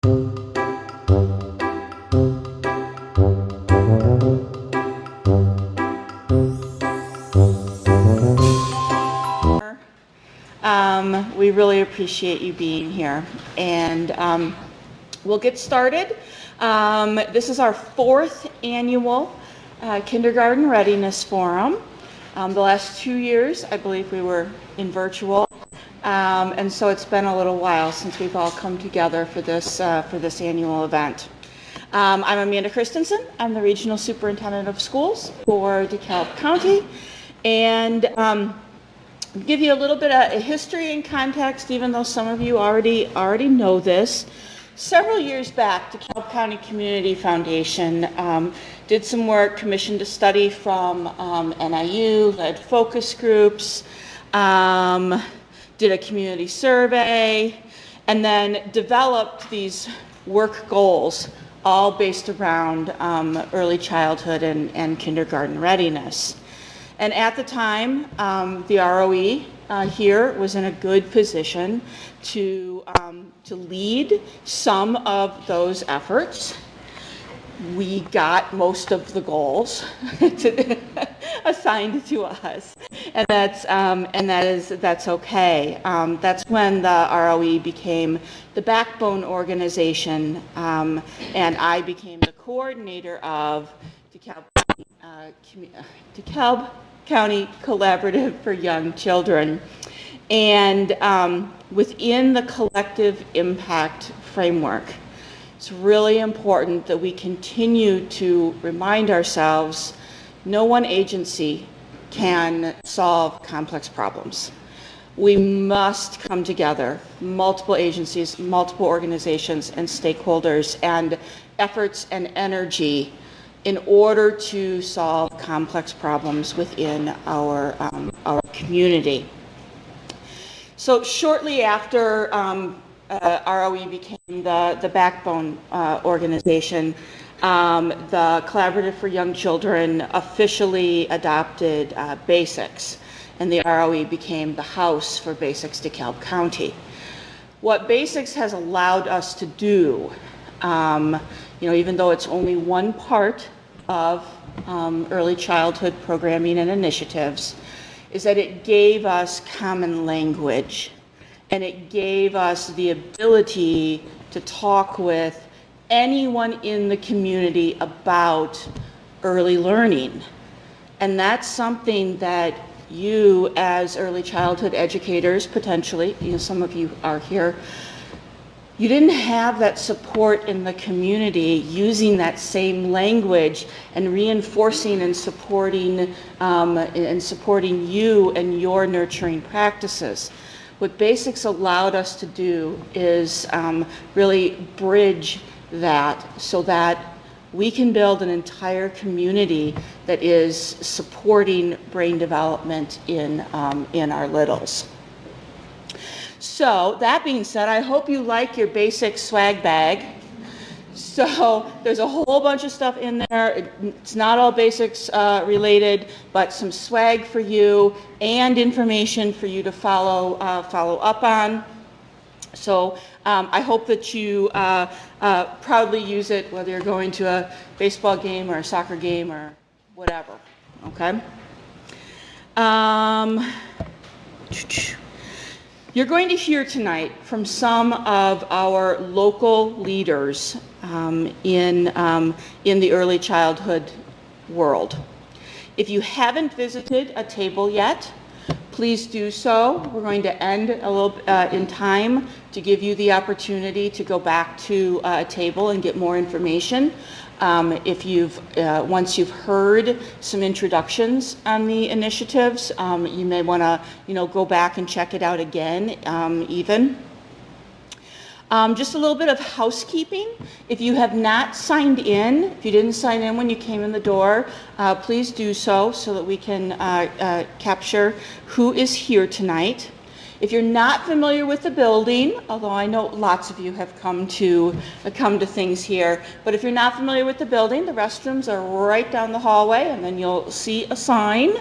We really appreciate you being here, and we'll get started. This is our fourth annual Kindergarten Readiness Forum. The last 2 years, I believe we were in virtual, and so it's been a little while since we've all come together for this annual event. I'm Amanda Christensen. I'm the Regional Superintendent of Schools for DeKalb County, and give you a little bit of history and context, even though some of you already know this. Several years back, DeKalb County Community Foundation did some work, commissioned a study from NIU, led focus groups, did a community survey, and then developed these work goals, all based around early childhood and kindergarten readiness. And at the time, the ROE here was in a good position to lead some of those efforts. We got most of the goals assigned to us, and that's okay. That's when the ROE became the backbone organization, and I became the coordinator of DeKalb County Collaborative for Young Children. And within the collective impact framework, it's really important that we continue to remind ourselves no one agency can solve complex problems. We must come together, multiple agencies, multiple organizations and stakeholders, and efforts and energy in order to solve complex problems within our community. So shortly after ROE became the backbone organization, the Collaborative for Young Children officially adopted BASICS, and the ROE became the house for BASICS DeKalb County. What BASICS has allowed us to do, even though it's only one part of early childhood programming and initiatives, is that it gave us common language, and it gave us the ability to talk with anyone in the community about early learning. And that's something that you, as early childhood educators, potentially, some of you are here, you didn't have that support in the community using that same language and reinforcing and supporting you and your nurturing practices. What BASICS allowed us to do is really bridge that so that we can build an entire community that is supporting brain development in our littles. So that being said, I hope you like your BASICS swag bag. So there's a whole bunch of stuff in there. It's not all BASICS related, but some swag for you and information for you to follow up on. So I hope that you proudly use it, whether you're going to a baseball game or a soccer game or whatever, okay? You're going to hear tonight from some of our local leaders in the early childhood world. If you haven't visited a table yet, please do so. We're going to end a little in time to give you the opportunity to go back to a table and get more information. If once you've heard some introductions on the initiatives, you may want to, go back and check it out again, even. Just a little bit of housekeeping. If you have not signed in, if you didn't sign in when you came in the door, please do so that we can capture who is here tonight. If you're not familiar with the building, although I know lots of you have come to things here, but if you're not familiar with the building, the restrooms are right down the hallway, and then you'll see a sign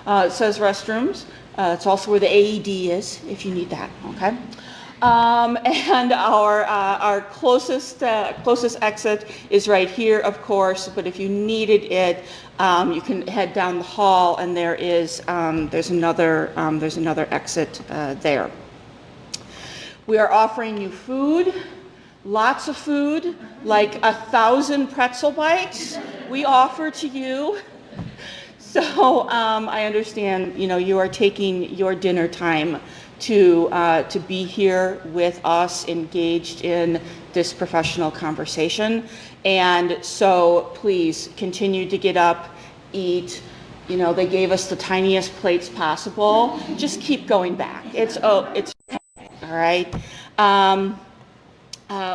that says restrooms. It's also where the AED is, if you need that, okay? And our closest exit is right here, of course. But if you needed it, you can head down the hall, and there's another exit there. We are offering you food, lots of food, like 1,000 pretzel bites. We offer to you. So I understand, you are taking your dinner time to be here with us, engaged in this professional conversation. And so please continue to get up, eat. They gave us the tiniest plates possible. Just keep going back. It's okay, all right.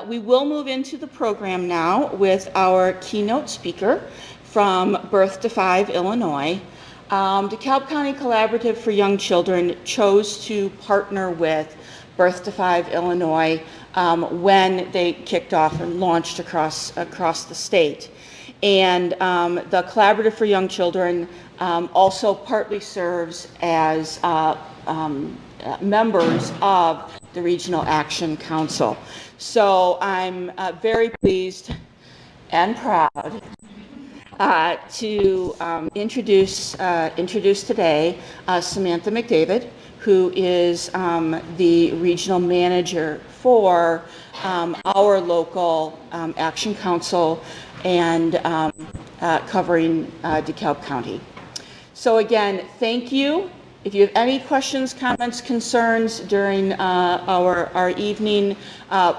We will move into the program now with our keynote speaker from Birth to 5, Illinois. DeKalb County Collaborative for Young Children chose to partner with Birth to 5, Illinois when they kicked off and launched across the state. And the Collaborative for Young Children also partly serves as members of the Regional Action Council. So I'm very pleased and proud to introduce today Samantha McDavid, who is the regional manager for our local Action Council and covering DeKalb County. So again, thank you. If you have any questions, comments, concerns during our evening,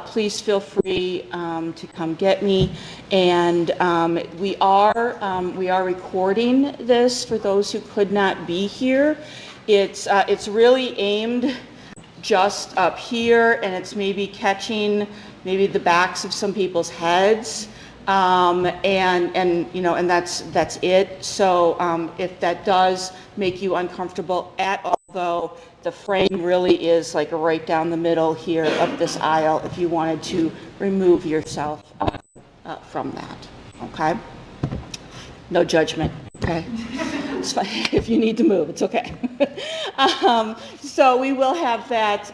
please feel free to come get me. And we are recording this for those who could not be here. It's really aimed just up here, and it's maybe catching the backs of some people's heads. And that's it. So if that does make you uncomfortable at all, though, the frame really is like right down the middle here of this aisle if you wanted to remove yourself from that, okay? No judgment, okay? It's fine. If you need to move, it's okay. So we will have that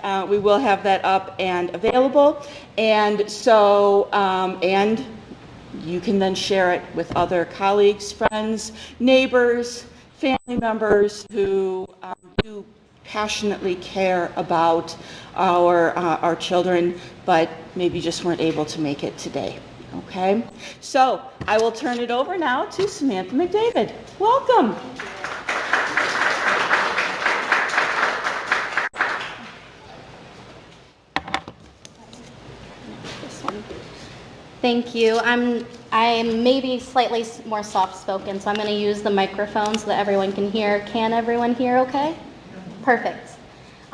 up and available. And so, and you can then share it with other colleagues, friends, neighbors, family members who do passionately care about our children, but maybe just weren't able to make it today. Okay? So I will turn it over now to Samantha McDavid. Welcome. Thank you. I'm maybe slightly more soft-spoken, so I'm going to use the microphone so that everyone can hear. Can everyone hear okay? Perfect.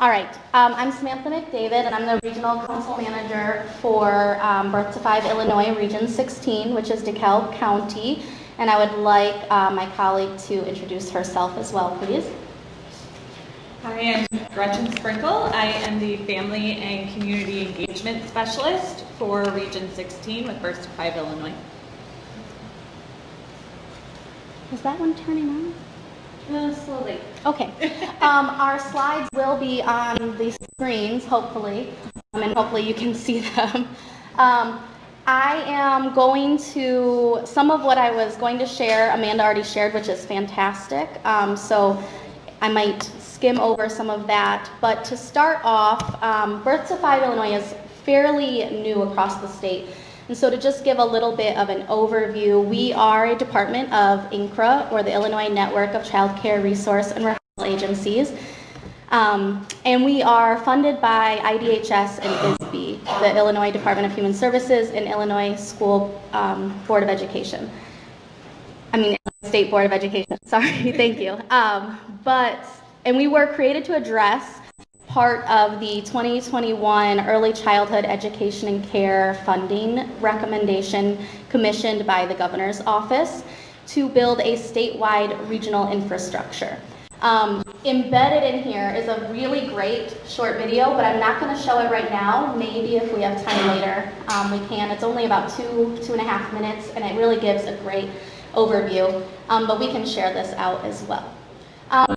All right. I'm Samantha McDavid, and I'm the Regional Council Manager for Birth to 5 Illinois Region 16, which is DeKalb County. And I would like my colleague to introduce herself as well, please. Hi, I'm Gretchen Sprinkle. I am the Family and Community Engagement Specialist for Region 16 with Birth to 5 Illinois. Is that one turning on? Slowly. Okay. Our slides will be on the screens, hopefully, and hopefully you can see them. I am going to, some of what I was going to share, Amanda already shared, which is fantastic. So I might skim over some of that. But to start off, Birth to 5 Illinois is fairly new across the state. And so to just give a little bit of an overview, we are a department of INCRA, or the Illinois Network of Child Care Resource and Referral Agencies. And we are funded by IDHS and ISB, the Illinois Department of Human Services and Illinois School Board of Education. State Board of Education, sorry, thank you. And we were created to address part of the 2021 Early Childhood Education and Care Funding recommendation commissioned by the Governor's Office to build a statewide regional infrastructure. Embedded in here is a really great short video, but I'm not going to show it right now. Maybe if we have time later, we can. It's only about 2.5 minutes, and it really gives a great overview, but we can share this out as well.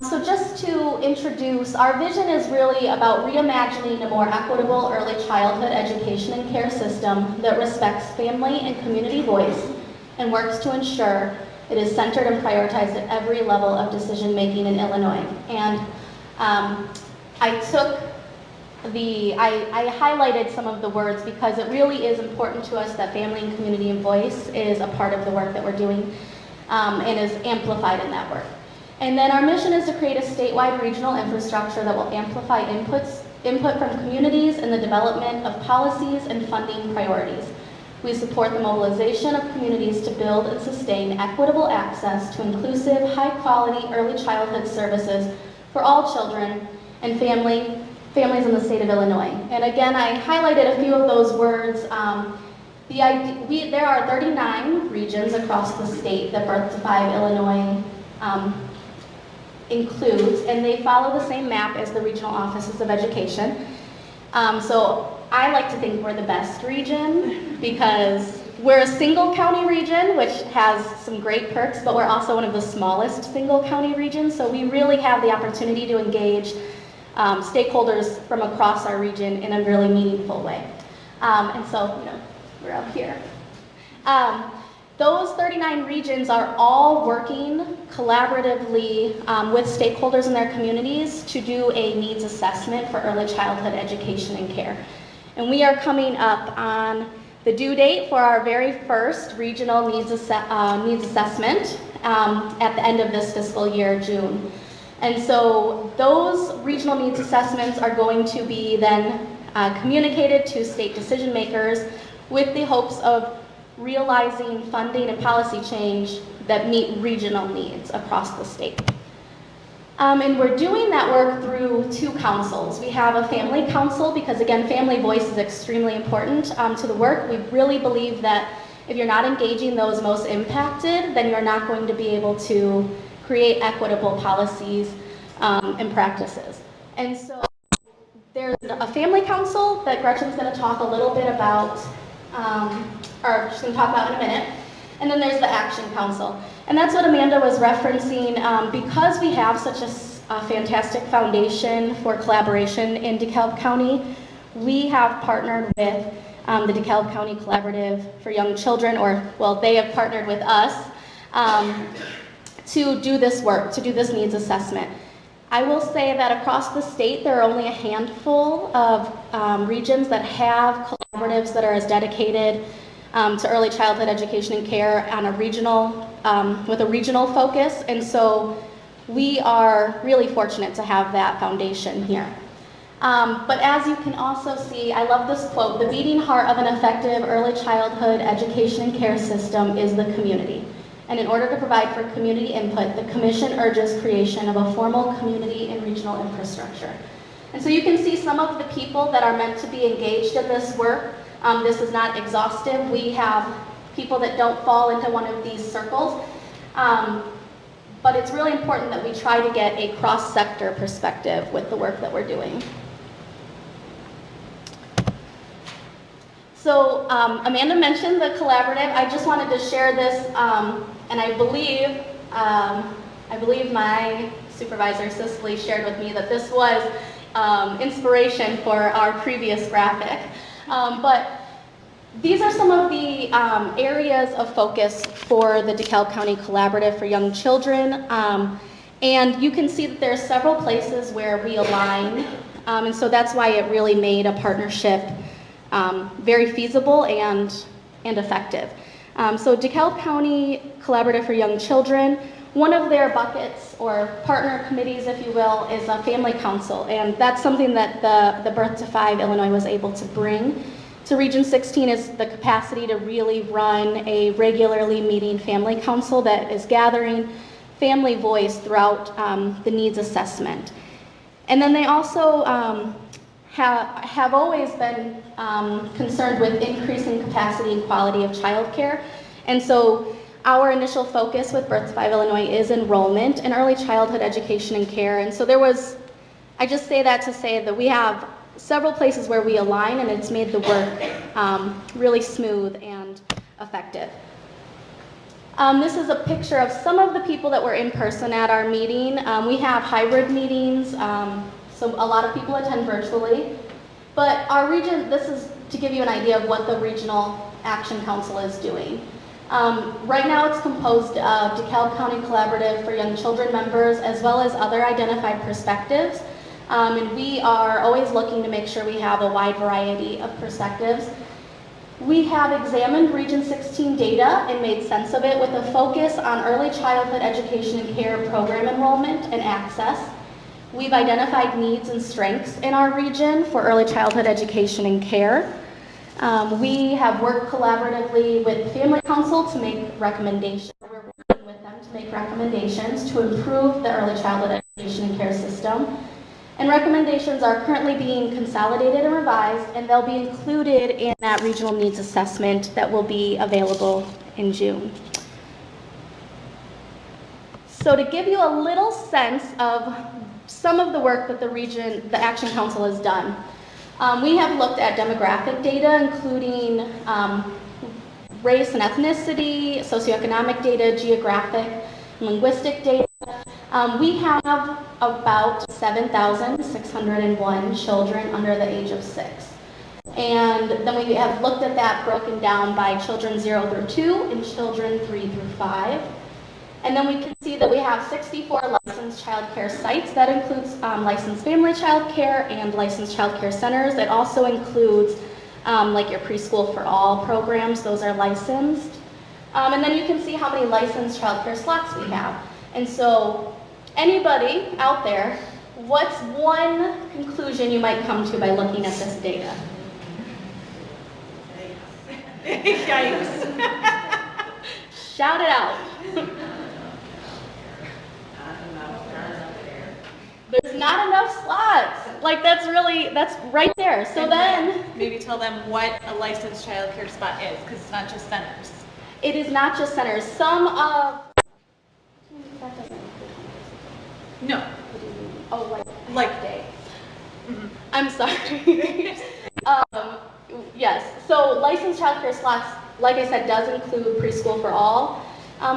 So just to introduce, our vision is really about reimagining a more equitable early childhood education and care system that respects family and community voice and works to ensure it is centered and prioritized at every level of decision making in Illinois. And I highlighted some of the words because it really is important to us that family and community and voice is a part of the work that we're doing and is amplified in that work. And then our mission is to create a statewide regional infrastructure that will amplify input from communities in the development of policies and funding priorities. We support the mobilization of communities to build and sustain equitable access to inclusive, high-quality early childhood services for all children and families in the state of Illinois. And again, I highlighted a few of those words. There are 39 regions across the state that Birth to 5 Illinois includes, and they follow the same map as the regional offices of education. So I like to think we're the best region because we're a single county region, which has some great perks, but we're also one of the smallest single county regions. So we really have the opportunity to engage stakeholders from across our region in a really meaningful way. And so, we're up here. Those 39 regions are all working collaboratively with stakeholders in their communities to do a needs assessment for early childhood education and care. And we are coming up on the due date for our very first regional needs assessment at the end of this fiscal year, June. And so those regional needs assessments are going to be then communicated to state decision makers with the hopes of realizing funding and policy change that meet regional needs across the state. And we're doing that work through two councils. We have a family council because, again, family voice is extremely important to the work. We really believe that if you're not engaging those most impacted, then you're not going to be able to create equitable policies and practices. And so there's a family council that Gretchen's going to talk a little bit about, or she's going to talk about in a minute. And then there's the Action Council. And that's what Amanda was referencing. Because we have such a fantastic foundation for collaboration in DeKalb County, we have partnered with the DeKalb County Collaborative for Young Children, they have partnered with us to do this work, to do this needs assessment. I will say that across the state, there are only a handful of regions that have collaboratives that are as dedicated to early childhood education and care on a regional, with a regional focus. And so we are really fortunate to have that foundation here. But as you can also see, I love this quote: "The beating heart of an effective early childhood education and care system is the community. And in order to provide for community input, the Commission urges creation of a formal community and regional infrastructure." And so you can see some of the people that are meant to be engaged in this work. This is not exhaustive. We have people that don't fall into one of these circles. But it's really important that we try to get a cross-sector perspective with the work that we're doing. So Amanda mentioned the collaborative. I just wanted to share this, and I believe my supervisor, Cicely, shared with me that this was inspiration for our previous graphic. But these are some of the areas of focus for the DeKalb County Collaborative for Young Children. And you can see that there are several places where we align. And so that's why it really made a partnership very feasible and effective. So DeKalb County Collaborative for Young Children, one of their buckets or partner committees, if you will, is a family council. And that's something that the Birth to 5 Illinois was able to bring to Region 16, is the capacity to really run a regularly meeting family council that is gathering family voice throughout the needs assessment. And then they also have always been concerned with increasing capacity and quality of childcare. And so our initial focus with Birth to 5 Illinois is enrollment in early childhood education and care. And so I just say that to say that we have several places where we align, and it's made the work really smooth and effective. This is a picture of some of the people that were in person at our meeting. We have hybrid meetings, so a lot of people attend virtually. But our region, this is to give you an idea of what the Regional Action Council is doing. Right now it's composed of DeKalb County Collaborative for Young Children members as well as other identified perspectives. And we are always looking to make sure we have a wide variety of perspectives. We have examined Region 16 data and made sense of it with a focus on early childhood education and care program enrollment and access. We've identified needs and strengths in our region for early childhood education and care. We have worked collaboratively with Family Council to make recommendations. We're working with them to make recommendations to improve the early childhood education and care system. And recommendations are currently being consolidated and revised, and they'll be included in that regional needs assessment that will be available in June. So to give you a little sense of some of the work that the Action Council has done, we have looked at demographic data, including race and ethnicity, socioeconomic data, geographic, linguistic data. We have about 7,601 children under the age of 6. And then we have looked at that broken down by children 0 through 2 and children 3 through 5. And then we can see that we have 64 licensed child care sites. That includes licensed family child care and licensed child care centers. It also includes like your preschool for all programs. Those are licensed. And then you can see how many licensed child care slots we have. And so anybody out there, what's one conclusion you might come to by looking at this data? Yikes. Shout it out. There's not enough slots. Like that's right there. So then maybe tell them what a licensed child care spot is, because it's not just centers. it is not just centers. Some of that doesn't include No. oh Like day. Mm-hmm. I'm sorry. Yes. So licensed child care slots, like I said, does include preschool for all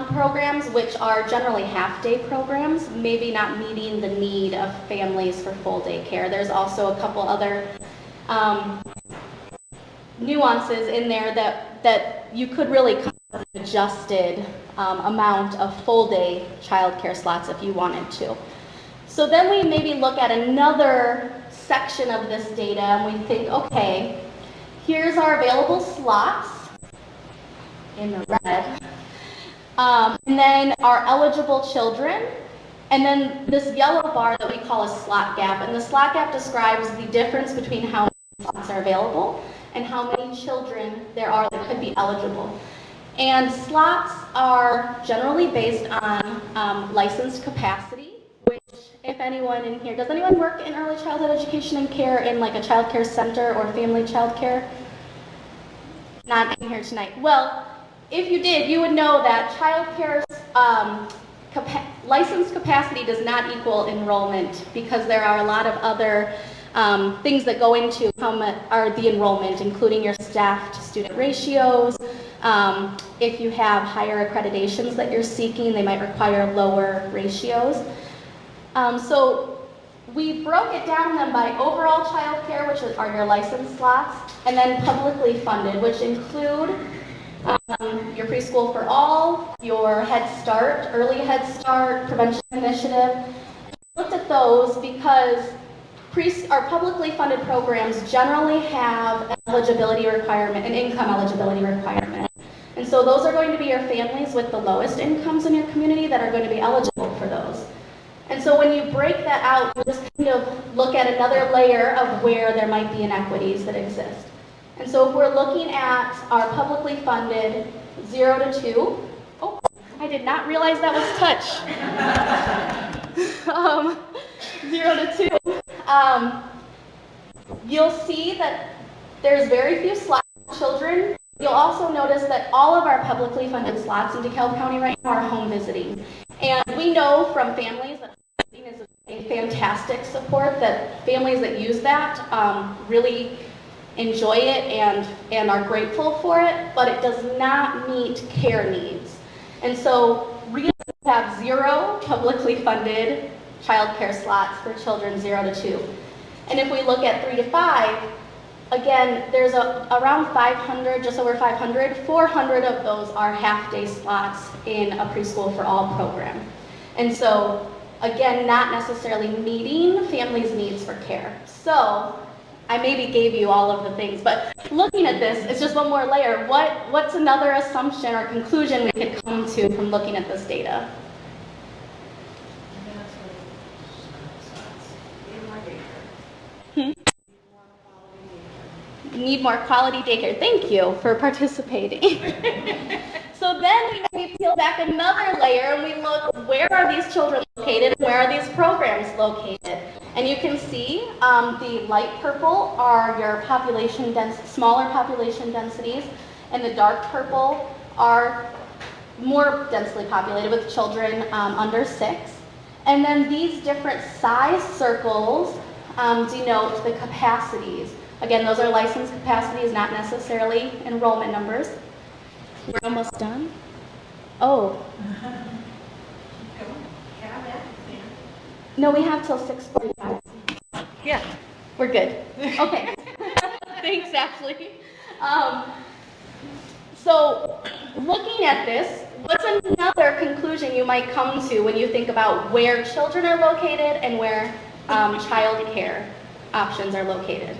programs, which are generally half-day programs, maybe not meeting the need of families for full-day care. There's also a couple other nuances in there that you could really come with an adjusted amount of full-day child care slots if you wanted to. So then we maybe look at another section of this data and we think, okay, here's our available slots in the red. And then our eligible children, and then this yellow bar that we call a slot gap. And the slot gap describes the difference between how many slots are available and how many children there are that could be eligible. And slots are generally based on licensed capacity, which if anyone in here, does anyone work in early childhood education and care in like a child care center or family child care? Not in here tonight. Well, if you did, you would know that child care's licensed capacity does not equal enrollment because there are a lot of other things that go into how much are the enrollment, including your staff to student ratios. If you have higher accreditations that you're seeking, they might require lower ratios. So we broke it down then by overall child care, which are your licensed slots, and then publicly funded, which include your preschool for all, your Head Start, early Head Start, prevention initiative. I looked at those because our publicly funded programs generally have an eligibility requirement, an income eligibility requirement. And so those are going to be your families with the lowest incomes in your community that are going to be eligible for those. And so when you break that out, you just kind of look at another layer of where there might be inequities that exist. And so if we're looking at our publicly funded 0 to 2, oh, I did not realize that was touch. 0 to 2, you'll see that there's very few slots for children. You'll also notice that all of our publicly funded slots in DeKalb County right now are home visiting. And we know from families that home visiting is a fantastic support, that families that use that really enjoy it and are grateful for it, but it does not meet care needs. And so Readiness have 0 publicly funded childcare slots for children 0 to 2. And if we look at 3 to 5, again, there's around 500, just over 500, 400 of those are half-day slots in a preschool for all program. And so, again, not necessarily meeting families' needs for care. So, I maybe gave you all of the things, but looking at this, it's just one more layer. What's another assumption or conclusion we could come to from looking at this data? Need more quality daycare. Thank you for participating. So then we maybe peel back another layer and we look, where are these children located and where are these programs located? And you can see the light purple are your smaller population densities, and the dark purple are more densely populated with children under 6. And then these different size circles denote the capacities. Again, those are license capacities, not necessarily enrollment numbers. We're almost done. Oh. No, we have till 6:45. Yeah. We're good. Okay. Thanks, Ashley. So, looking at this, what's another conclusion you might come to when you think about where children are located and where child care options are located?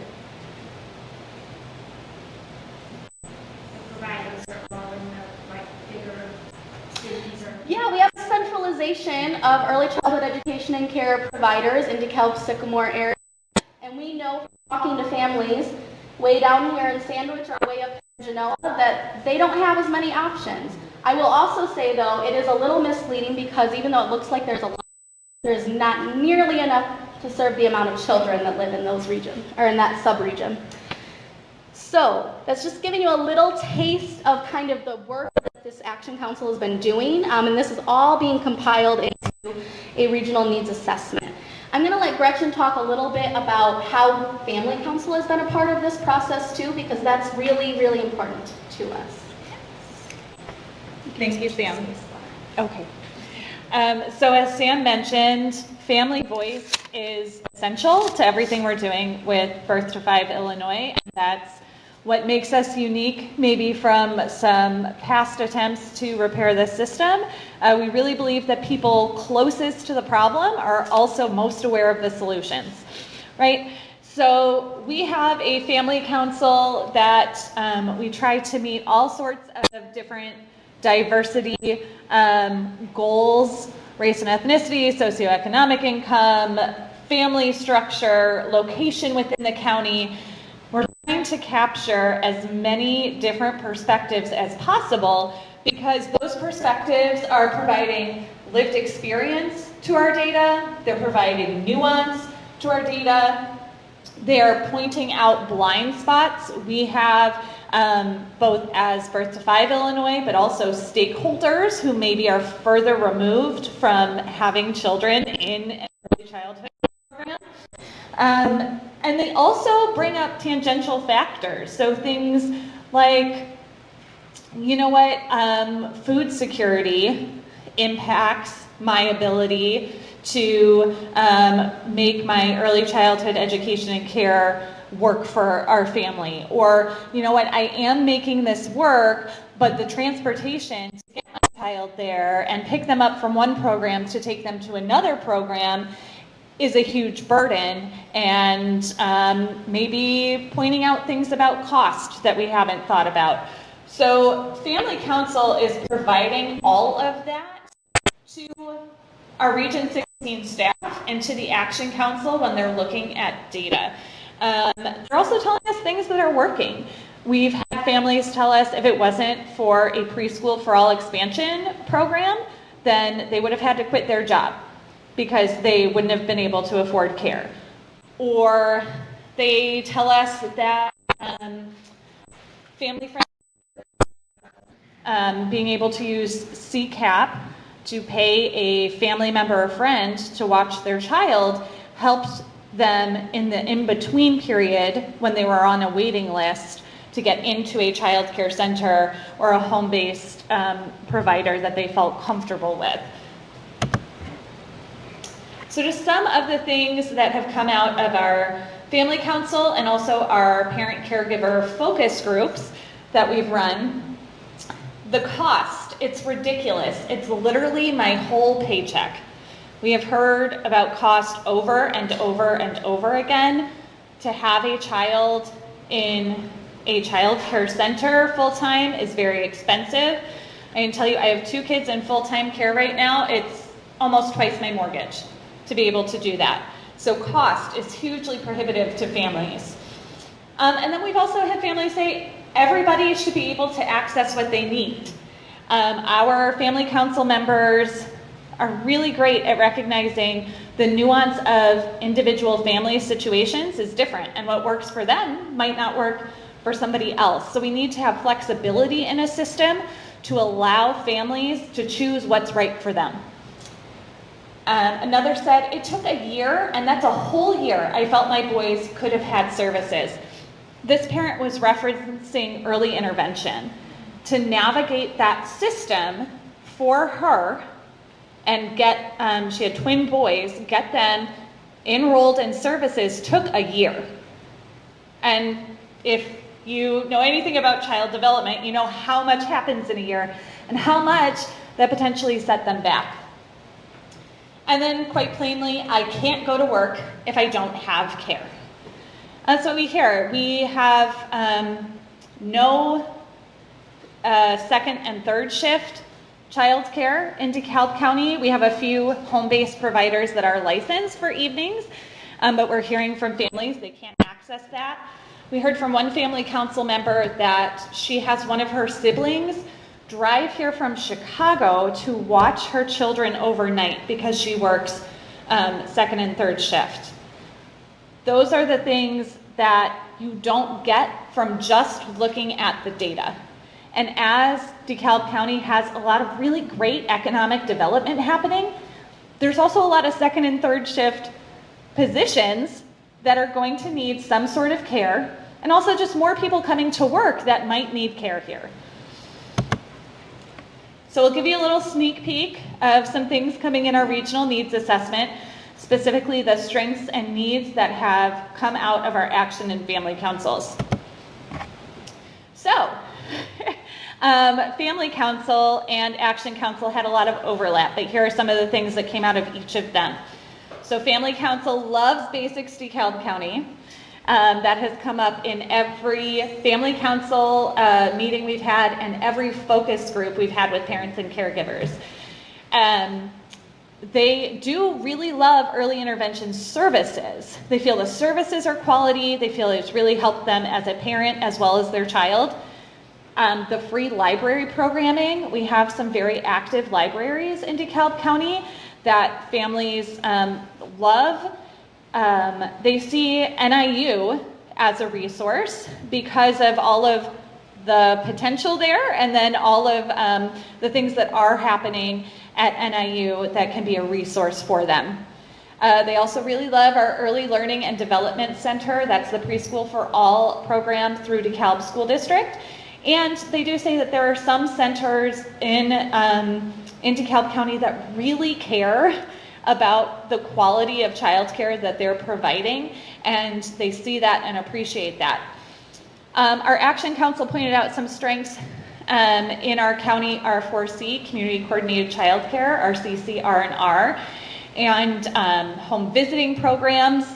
Yeah, we have centralization of early childhood education and care providers in DeKalb Sycamore area. And we know from talking to families way down here in Sandwich or way up in Genoa that they don't have as many options. I will also say, though, it is a little misleading because even though it looks like there's a lot, there's not nearly enough to serve the amount of children that live in those regions, or in that sub-region. So that's just giving you a little taste of kind of the work that this Action Council has been doing, and this is all being compiled into a regional needs assessment. I'm going to let Gretchen talk a little bit about how Family Council has been a part of this process too, because that's really, really important to us. Thank you, Sam. Okay. So as Sam mentioned, family voice is essential to everything we're doing with Birth to 5 Illinois, and that's what makes us unique, maybe from some past attempts to repair the system. We really believe that people closest to the problem are also most aware of the solutions, right? So we have a family council that we try to meet all sorts of different diversity goals, race and ethnicity, socioeconomic income, family structure, location within the county. We're trying to capture as many different perspectives as possible because those perspectives are providing lived experience to our data, they're providing nuance to our data, they're pointing out blind spots. We have both as Birth to 5 Illinois, but also stakeholders who maybe are further removed from having children in an early childhood program. And they also bring up tangential factors. So things like, you know what, food security impacts my ability to make my early childhood education and care work for our family. Or, you know what, I am making this work, but the transportation to get my child there and pick them up from one program to take them to another program is a huge burden, and maybe pointing out things about cost that we haven't thought about. So Family Council is providing all of that to our Region 16 staff and to the Action Council when they're looking at data. They're also telling us things that are working. We've had families tell us if it wasn't for a Preschool for All expansion program, then they would have had to quit their job because they wouldn't have been able to afford care. Or they tell us that family friendly, being able to use CCAP to pay a family member or friend to watch their child helped them in the in-between period when they were on a waiting list to to get into a child care center or a home-based provider that they felt comfortable with. So just some of the things that have come out of our family council and also our parent caregiver focus groups that we've run. The cost, it's ridiculous. It's literally my whole paycheck. We have heard about cost over and over and over again. To have a child in a child care center full-time is very expensive. I can tell you, I have 2 kids in full-time care right now. It's almost twice my mortgage to be able to do that. So cost is hugely prohibitive to families. And then we've also had families say everybody should be able to access what they need. Our family council members are really great at recognizing the nuance of individual family situations is different, and what works for them might not work for somebody else. So we need to have flexibility in a system to allow families to choose what's right for them. Another said, it took a year, and that's a whole year, I felt my boys could have had services. This parent was referencing early intervention. To navigate that system for her and get, she had twin boys, get them enrolled in services took a year. And if you know anything about child development, you know how much happens in a year and how much that potentially set them back. And then quite plainly, I can't go to work if I don't have care. That's what we hear. We have no second and third shift childcare in DeKalb County. We have a few home-based providers that are licensed for evenings, but we're hearing from families they can't access that. We heard from one family council member that she has one of her siblings drive here from Chicago to watch her children overnight because she works second and third shift. Those are the things that you don't get from just looking at the data. And as DeKalb County has a lot of really great economic development happening, there's also a lot of second and third shift positions that are going to need some sort of care, and also just more people coming to work that might need care here. So we'll give you a little sneak peek of some things coming in our regional needs assessment, specifically the strengths and needs that have come out of our action and family councils. So, family council and action council had a lot of overlap, but here are some of the things that came out of each of them. So family council loves Basics DeKalb County. That has come up in every family council meeting we've had and every focus group we've had with parents and caregivers. They do really love early intervention services. They feel the services are quality. They feel it's really helped them as a parent as well as their child. The free library programming, we have some very active libraries in DeKalb County that families love. They see NIU as a resource because of all of the potential there and then all of the things that are happening at NIU that can be a resource for them. They also really love our Early Learning and Development Center. That's the Preschool for All program through DeKalb School District. And they do say that there are some centers in DeKalb County that really care about the quality of childcare that they're providing, and they see that and appreciate that. Our Action Council pointed out some strengths in our county, our 4C, Community Coordinated Childcare, our CCR&R, and home visiting programs,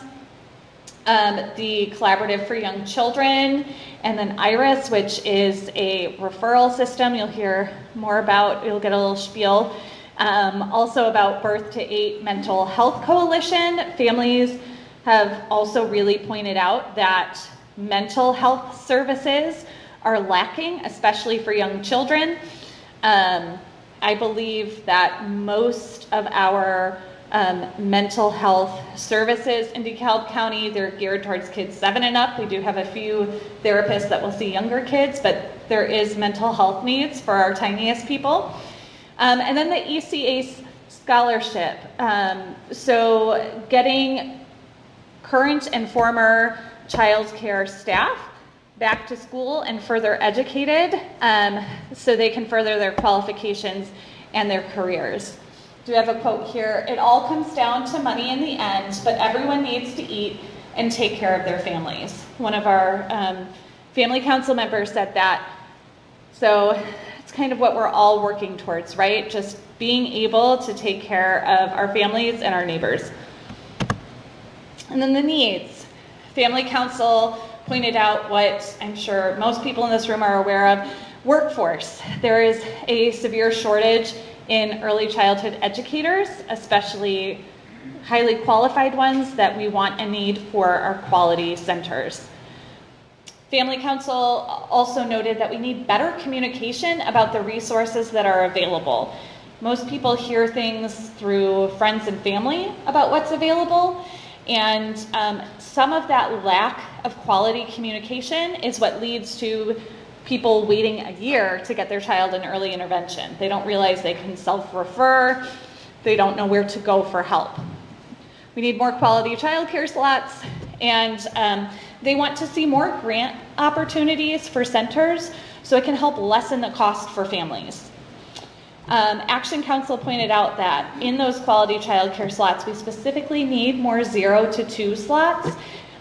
the Collaborative for Young Children, and then IRIS, which is a referral system you'll hear more about. You'll get a little spiel. Also about Birth to 8 Mental Health Coalition. Families have also really pointed out that mental health services are lacking, especially for young children. I believe that most of our mental health services in DeKalb County, they're geared towards kids 7 and up. We do have a few therapists that will see younger kids, but there is mental health needs for our tiniest people. And then the ECA scholarship. So getting current and former child care staff back to school and further educated so they can further their qualifications and their careers. Do we have a quote here? It all comes down to money in the end, but everyone needs to eat and take care of their families. One of our family council members said that. So it's kind of what we're all working towards, right? Just being able to take care of our families and our neighbors. And then the needs. Family council pointed out what I'm sure most people in this room are aware of, workforce. There is a severe shortage in early childhood educators, especially highly qualified ones that we want and need for our quality centers. Family council also noted that we need better communication about the resources that are available. Most people hear things through friends and family about what's available, and some of that lack of quality communication is what leads to people waiting a year to get their child an early intervention. They don't realize they can self-refer. They don't know where to go for help. We need more quality childcare slots, and they want to see more grant opportunities for centers so it can help lessen the cost for families. Action Council pointed out that in those quality childcare slots, we specifically need more 0 to 2 slots.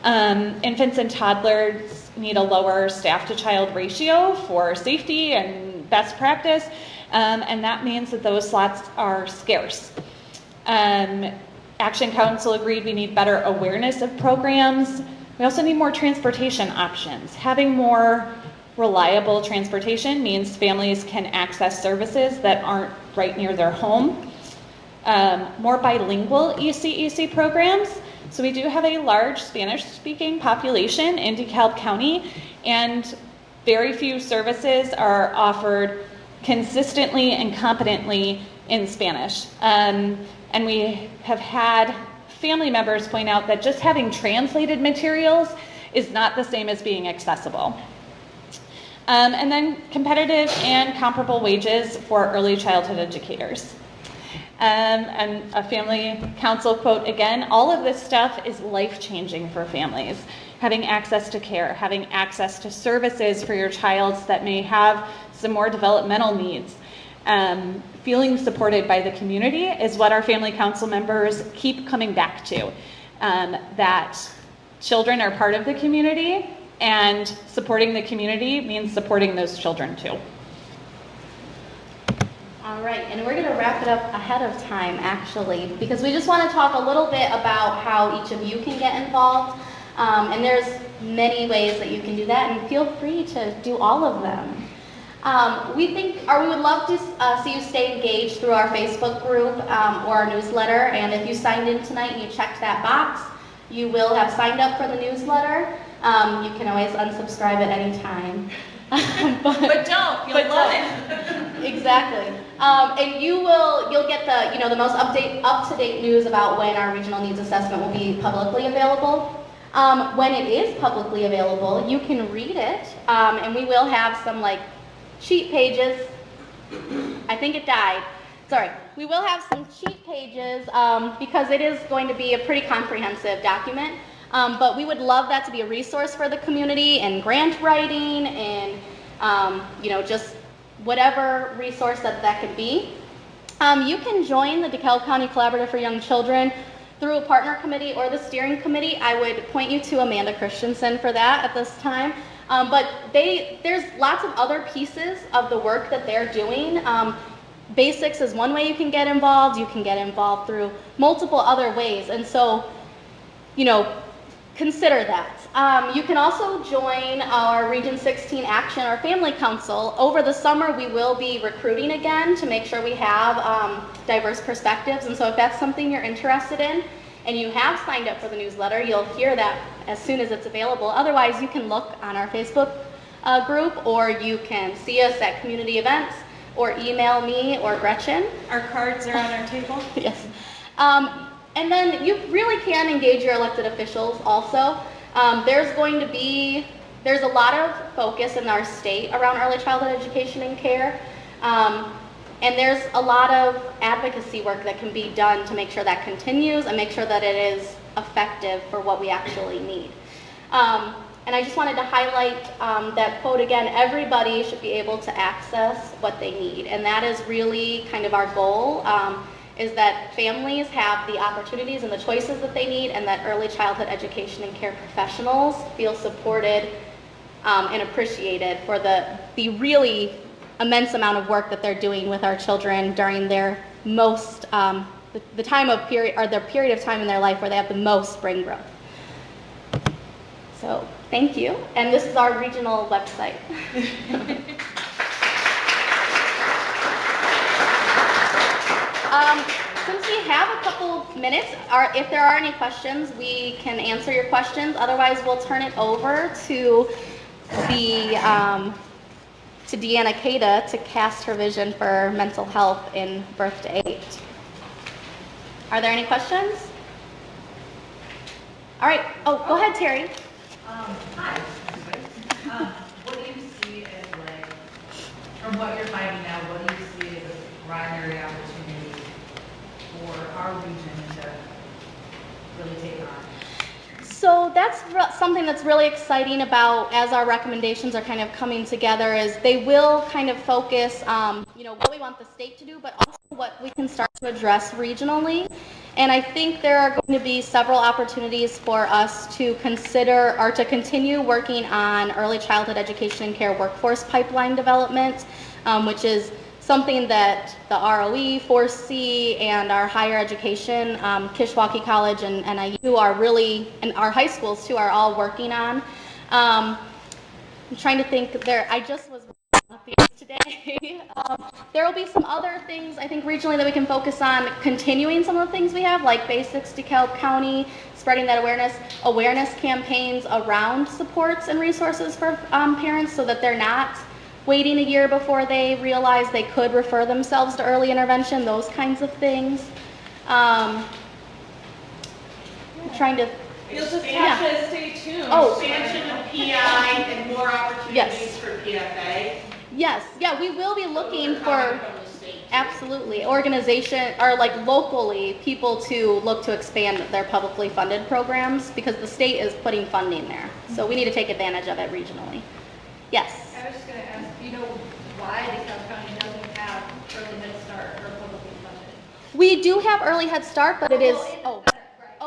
Infants and toddlers need a lower staff-to-child ratio for safety and best practice, and that means that those slots are scarce. Action Council agreed we need better awareness of programs. We also need more transportation options. Having more reliable transportation means families can access services that aren't right near their home. More bilingual ECEC programs. So we do have a large Spanish-speaking population in DeKalb County, and very few services are offered consistently and competently in Spanish. And we have had family members point out that just having translated materials is not the same as being accessible. And then competitive and comparable wages for early childhood educators. And a family council quote again, all of this stuff is life-changing for families. Having access to care, having access to services for your child that may have some more developmental needs. Feeling supported by the community is what our family council members keep coming back to. That children are part of the community, and supporting the community means supporting those children too. All right, and we're going to wrap it up ahead of time, actually, because we just want to talk a little bit about how each of you can get involved. And there's many ways that you can do that, and feel free to do all of them. We would love to see you stay engaged through our Facebook group or our newsletter. And if you signed in tonight and you checked that box, you will have signed up for the newsletter. You can always unsubscribe at any time. But don't. You'll love it. Exactly. And you'll get the most up-to-date news about when our regional needs assessment will be publicly available. When it is publicly available, you can read it, and we will have some cheat pages. I think it died. Sorry. We will have some cheat pages because it is going to be a pretty comprehensive document. But we would love that to be a resource for the community in grant writing and just whatever resource that could be. You can join the DeKalb County Collaborative for Young Children through a partner committee or the steering committee. I would point you to Amanda Christensen for that at this time. But there's lots of other pieces of the work that they're doing. Basics is one way you can get involved. You can get involved through multiple other ways. And so, consider that. You can also join our Region 16 Action or Family Council. Over the summer, we will be recruiting again to make sure we have diverse perspectives. And so if that's something you're interested in and you have signed up for the newsletter, you'll hear that as soon as it's available. Otherwise, you can look on our Facebook group, or you can see us at community events, or email me or Gretchen. Our cards are on our table. Yes. And then you really can engage your elected officials also. There's a lot of focus in our state around early childhood education and care. And there's a lot of advocacy work that can be done to make sure that continues and make sure that it is effective for what we actually need. And I just wanted to highlight that quote again, everybody should be able to access what they need. And that is really kind of our goal, is that families have the opportunities and the choices that they need, and that early childhood education and care professionals feel supported and appreciated for the really immense amount of work that they're doing with our children during their most, the time of period, or the period of time in their life where they have the most brain growth. So, thank you. And this is our regional website. Since we have a couple minutes, if there are any questions, we can answer your questions. Otherwise, we'll turn it over to Deanna Cada to cast her vision for mental health in birth to 8. Are there any questions? All right. Oh, go ahead, Terry. Hi, everybody. What do you see as, like, from what you're finding now, what do you see as a primary opportunity for our region to really take on? So that's something that's really exciting about, as our recommendations are kind of coming together, is they will kind of focus, what we want the state to do, but also what we can start to address regionally. And I think there are going to be several opportunities for us to consider or to continue working on early childhood education and care workforce pipeline development, which is something that the ROE, 4C, and our higher education, Kishwaukee College and NIU are really, and our high schools too, are all working on. I'm trying to think there, I just was today. There will be some other things, I think, regionally that we can focus on continuing some of the things we have, like Basics DeKalb County, spreading that awareness campaigns around supports and resources for parents so that they're not waiting a year before they realize they could refer themselves to early intervention, those kinds of things. I'm trying to... You'll just have to stay tuned. Oh. Expansion of PI and more opportunities Yes. for PFA. Yes, yeah, we will be looking Those are for... coming from the state. Absolutely. Organization, or like locally, people to look to expand their publicly funded programs because the state is putting funding there. So we need to take advantage of it regionally. Yes. I was just going to ask, do you know why DeKalb County doesn't have early Head Start or publicly funded? We do have Early Head Start, but it is, in the center,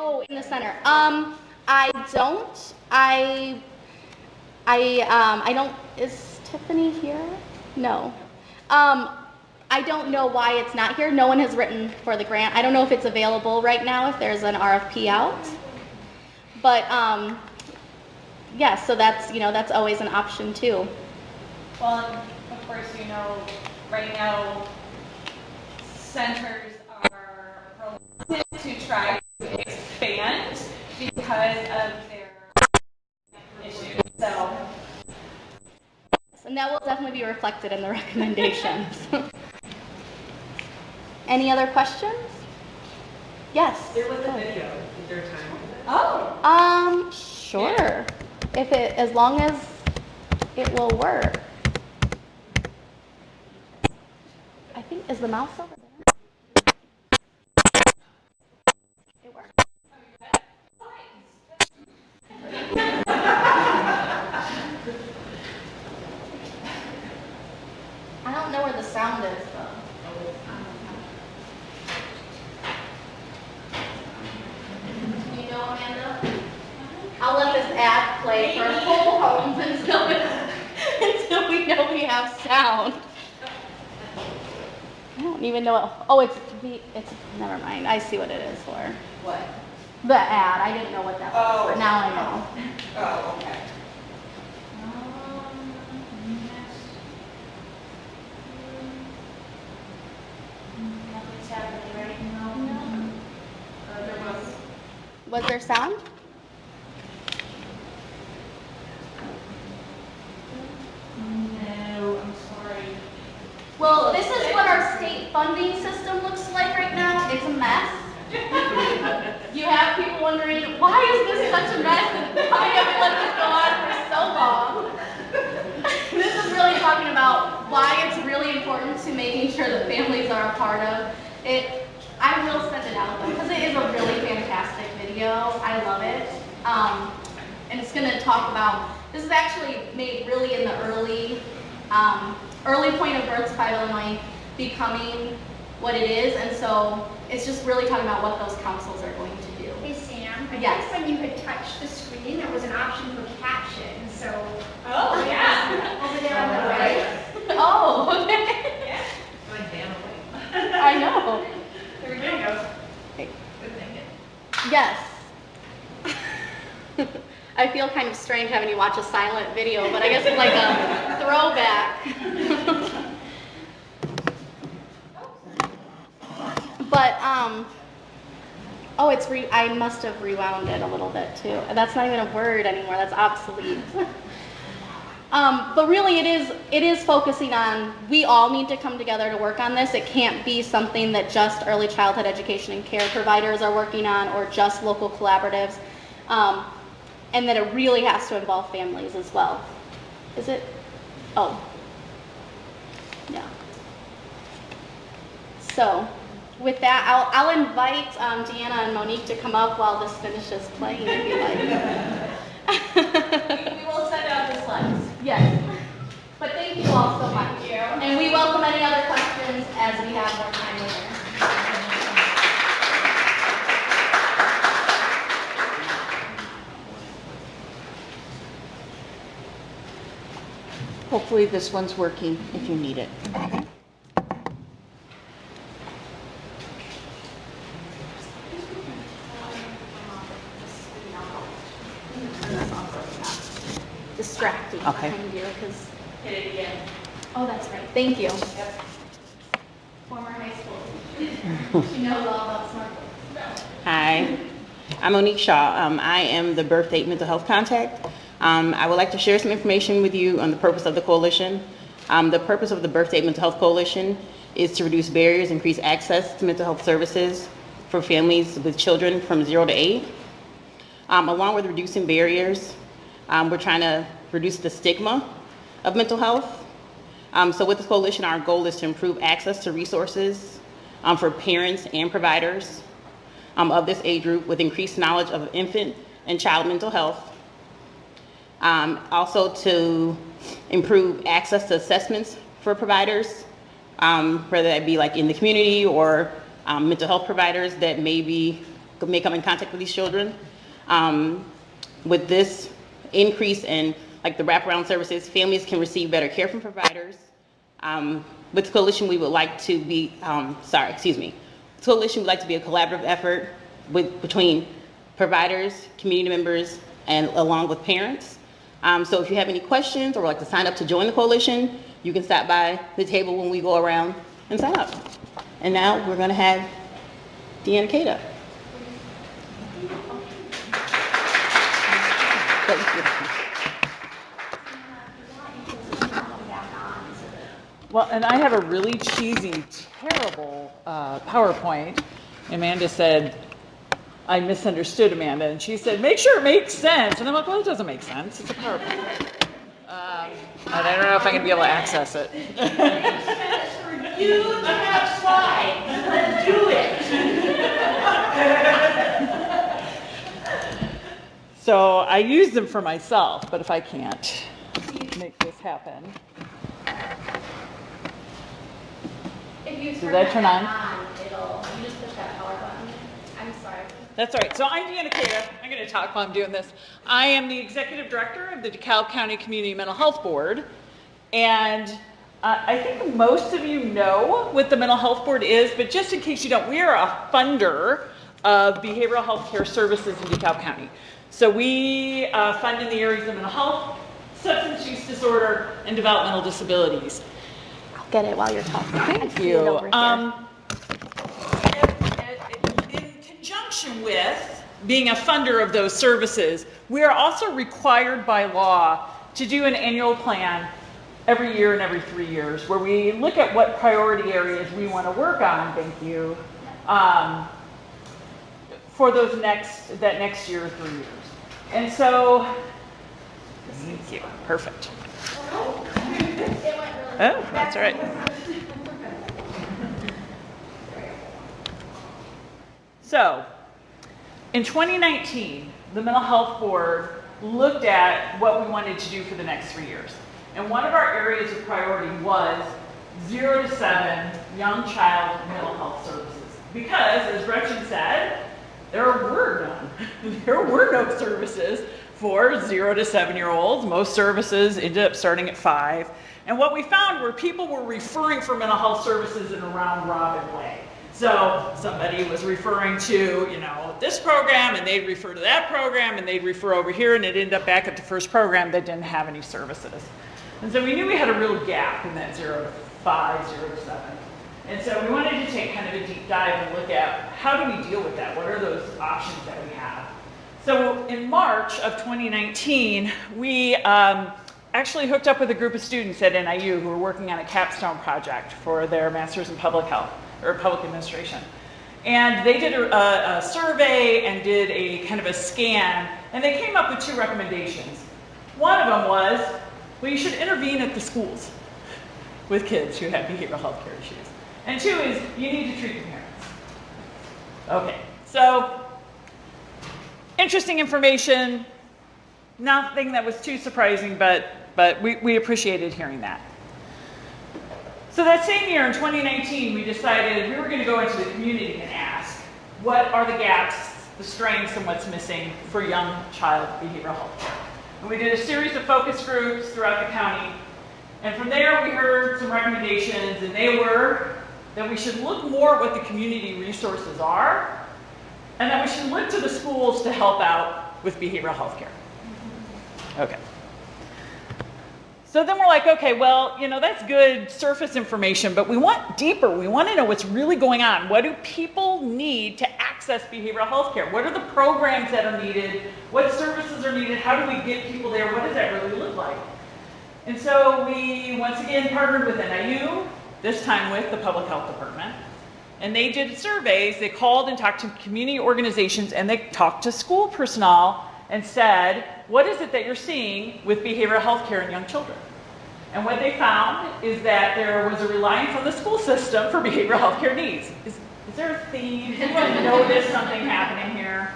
right. in the center. I don't, I don't, is Tiffany here? No. I don't know why it's not here. No one has written for the grant. I don't know if it's available right now, if there's an RFP out. But, yeah, so that's, that's always an option too. Well, and of course, right now, centers are reluctant to try to expand because of their issues. So, And that will definitely be reflected in the recommendations. Any other questions? Yes. There was a video. Is there time? oh, Sure. As long as it will work. I think, is the mouse over there? It works. I don't know where the sound is though. Do you know, Amanda? I'll let this ad play for whole homes until we know we have sound. I don't even know what, it's, never mind. I see what it is for. What? The ad, I didn't know what that was, but now I know. Oh, okay. Nothing's happening right now. Was there sound? No, I'm sorry. Well, this is what our state funding system looks like right now. It's a mess. You have people wondering, why is this such a mess and why have we let this go on for so long? This is really talking about why it's really important to making sure that families are a part of it. I will send it out though, because it is a really fantastic video. I love it. And it's going to talk about, this is actually made really in the early point of Birth to 5 Illinois becoming what it is. And so it's just really talking about what those councils are going to do. Hey Sam, I Yes. think when you had touched the screen, there was an option for caption, so. Oh, yeah. Over there on the right. Oh, okay. Going down away. I know. There we go. Good thinking. Yes. I feel kind of strange having you watch a silent video, but I guess it's like a throwback. But, oh, I must have rewound it a little bit too. That's not even a word anymore, that's obsolete. But really it is focusing on, we all need to come together to work on this. It can't be something that just early childhood education and care providers are working on or just local collaboratives. And that it really has to involve families as well. Is it? Oh. Yeah. So, with that, I'll invite Deanna and Monique to come up while this finishes playing, if you like. We will send out the slides. Yes. But thank you all so much. Thank you. And we welcome any other questions as we have more time later. Hopefully this one's working if you need it. Distracting Okay. behind you because. Hit it again. Oh, that's right. Thank you. Former high school teacher. She knows all about snorkeling. Hi, I'm Monique Shaw. I am the Birth Date Mental Health Contact. I would like to share some information with you on the purpose of the coalition. The purpose of the Birth Date Mental Health Coalition is to reduce barriers, increase access to mental health services for families with children from 0 to 8. Along with reducing barriers, we're trying to reduce the stigma of mental health. So with this coalition, our goal is to improve access to resources for parents and providers of this age group with increased knowledge of infant and child mental health. Also to improve access to assessments for providers, whether that be like in the community or mental health providers that may come in contact with these children. With this increase in like the wraparound services, families can receive better care from providers. With the coalition, we would like to be, Coalition would like to be a collaborative effort between providers, community members, and along with parents. So if you have any questions or would like to sign up to join the coalition, you can stop by the table when we go around and sign up. And now we're going to have Deanna Cada. Well, and I have a really cheesy, terrible PowerPoint. Amanda said, I misunderstood Amanda, and she said, make sure it makes sense. And I'm like, well, it doesn't make sense. It's a PowerPoint. And I don't know if I'm going to be able to access it. You have slides, let's do it. So I use them for myself, but if I can't make this happen. If you Does that turn on? you just push that power button. I'm sorry. That's all right. So I'm Deanna Cada. I'm going to talk while I'm doing this. I am the executive director of the DeKalb County Community Mental Health Board. And I think most of you know what the Mental Health Board is, but just in case you don't, we are a funder of behavioral health care services in DeKalb County. So we fund in the areas of mental health, substance use disorder, and developmental disabilities. I'll get it while you're talking. Thank you. In conjunction with being a funder of those services, we are also required by law to do an annual plan every year and every 3 years where we look at what priority areas we want to work on, thank you, for that next year or 3 years. And so, thank you, perfect. Oh, that's all right. So, in 2019, the Mental Health Board looked at what we wanted to do for the next 3 years. And one of our areas of priority was 0 to 7 young child mental health services. Because, as Gretchen said, there were none. There were no services for 0 to 7-year-olds. Most services ended up starting at 5. And what we found were people were referring for mental health services in a round-robin way. So somebody was referring to, this program, and they'd refer to that program, and they'd refer over here, and it ended up back at the first program that didn't have any services. And so we knew we had a real gap in that 0 to 5, 0 to 7. And so we wanted to take kind of a deep dive and look at how do we deal with that? What are those options that we have? So in March of 2019, we actually hooked up with a group of students at NIU who were working on a capstone project for their Master's in Public Health, or Public Administration. And they did a survey and did a kind of a scan, and they came up with 2 recommendations. One of them was, well, you should intervene at the schools with kids who have behavioral health care issues. And 2 is, you need to treat the parents. Okay, so interesting information, nothing that was too surprising, but we appreciated hearing that. So that same year in 2019, we decided we were going to go into the community and ask, what are the gaps, the strengths, and what's missing for young child behavioral health care? And we did a series of focus groups throughout the county. And from there, we heard some recommendations, and they were that we should look more at what the community resources are, and that we should look to the schools to help out with behavioral health care. Okay. So then we're like, okay, well, that's good surface information, but we want deeper. We want to know what's really going on. What do people need to access behavioral health care? What are the programs that are needed? What services are needed? How do we get people there? What does that really look like? And so we, once again, partnered with NIU, this time with the Public Health Department. And they did surveys. They called and talked to community organizations, and they talked to school personnel and said, what is it that you're seeing with behavioral health care in young children? And what they found is that there was a reliance on the school system for behavioral health care needs. Is there a theme? Does anyone notice something happening here?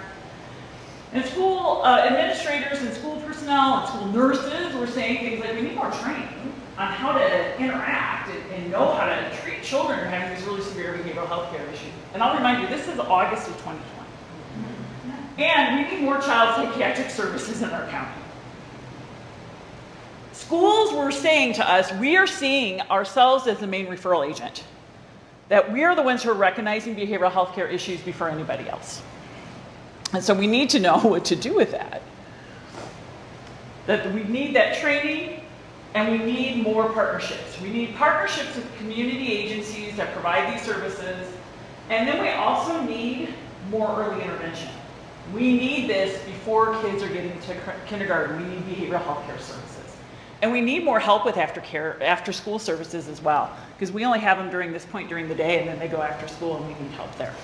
And school administrators and school personnel and school nurses were saying things like, we need more training on how to interact and know how to treat children who are having these really severe behavioral health care issues. And I'll remind you, this is August of 2020. And we need more child psychiatric services in our county. Schools were saying to us, we are seeing ourselves as the main referral agent, that we are the ones who are recognizing behavioral health care issues before anybody else. And so we need to know what to do with that. That we need that training, and we need more partnerships. We need partnerships with community agencies that provide these services, and then we also need more early intervention. We need this before kids are getting to kindergarten. We need behavioral health care services. And we need more help with after school services as well, because we only have them during this point during the day, and then they go after school, and we need help there.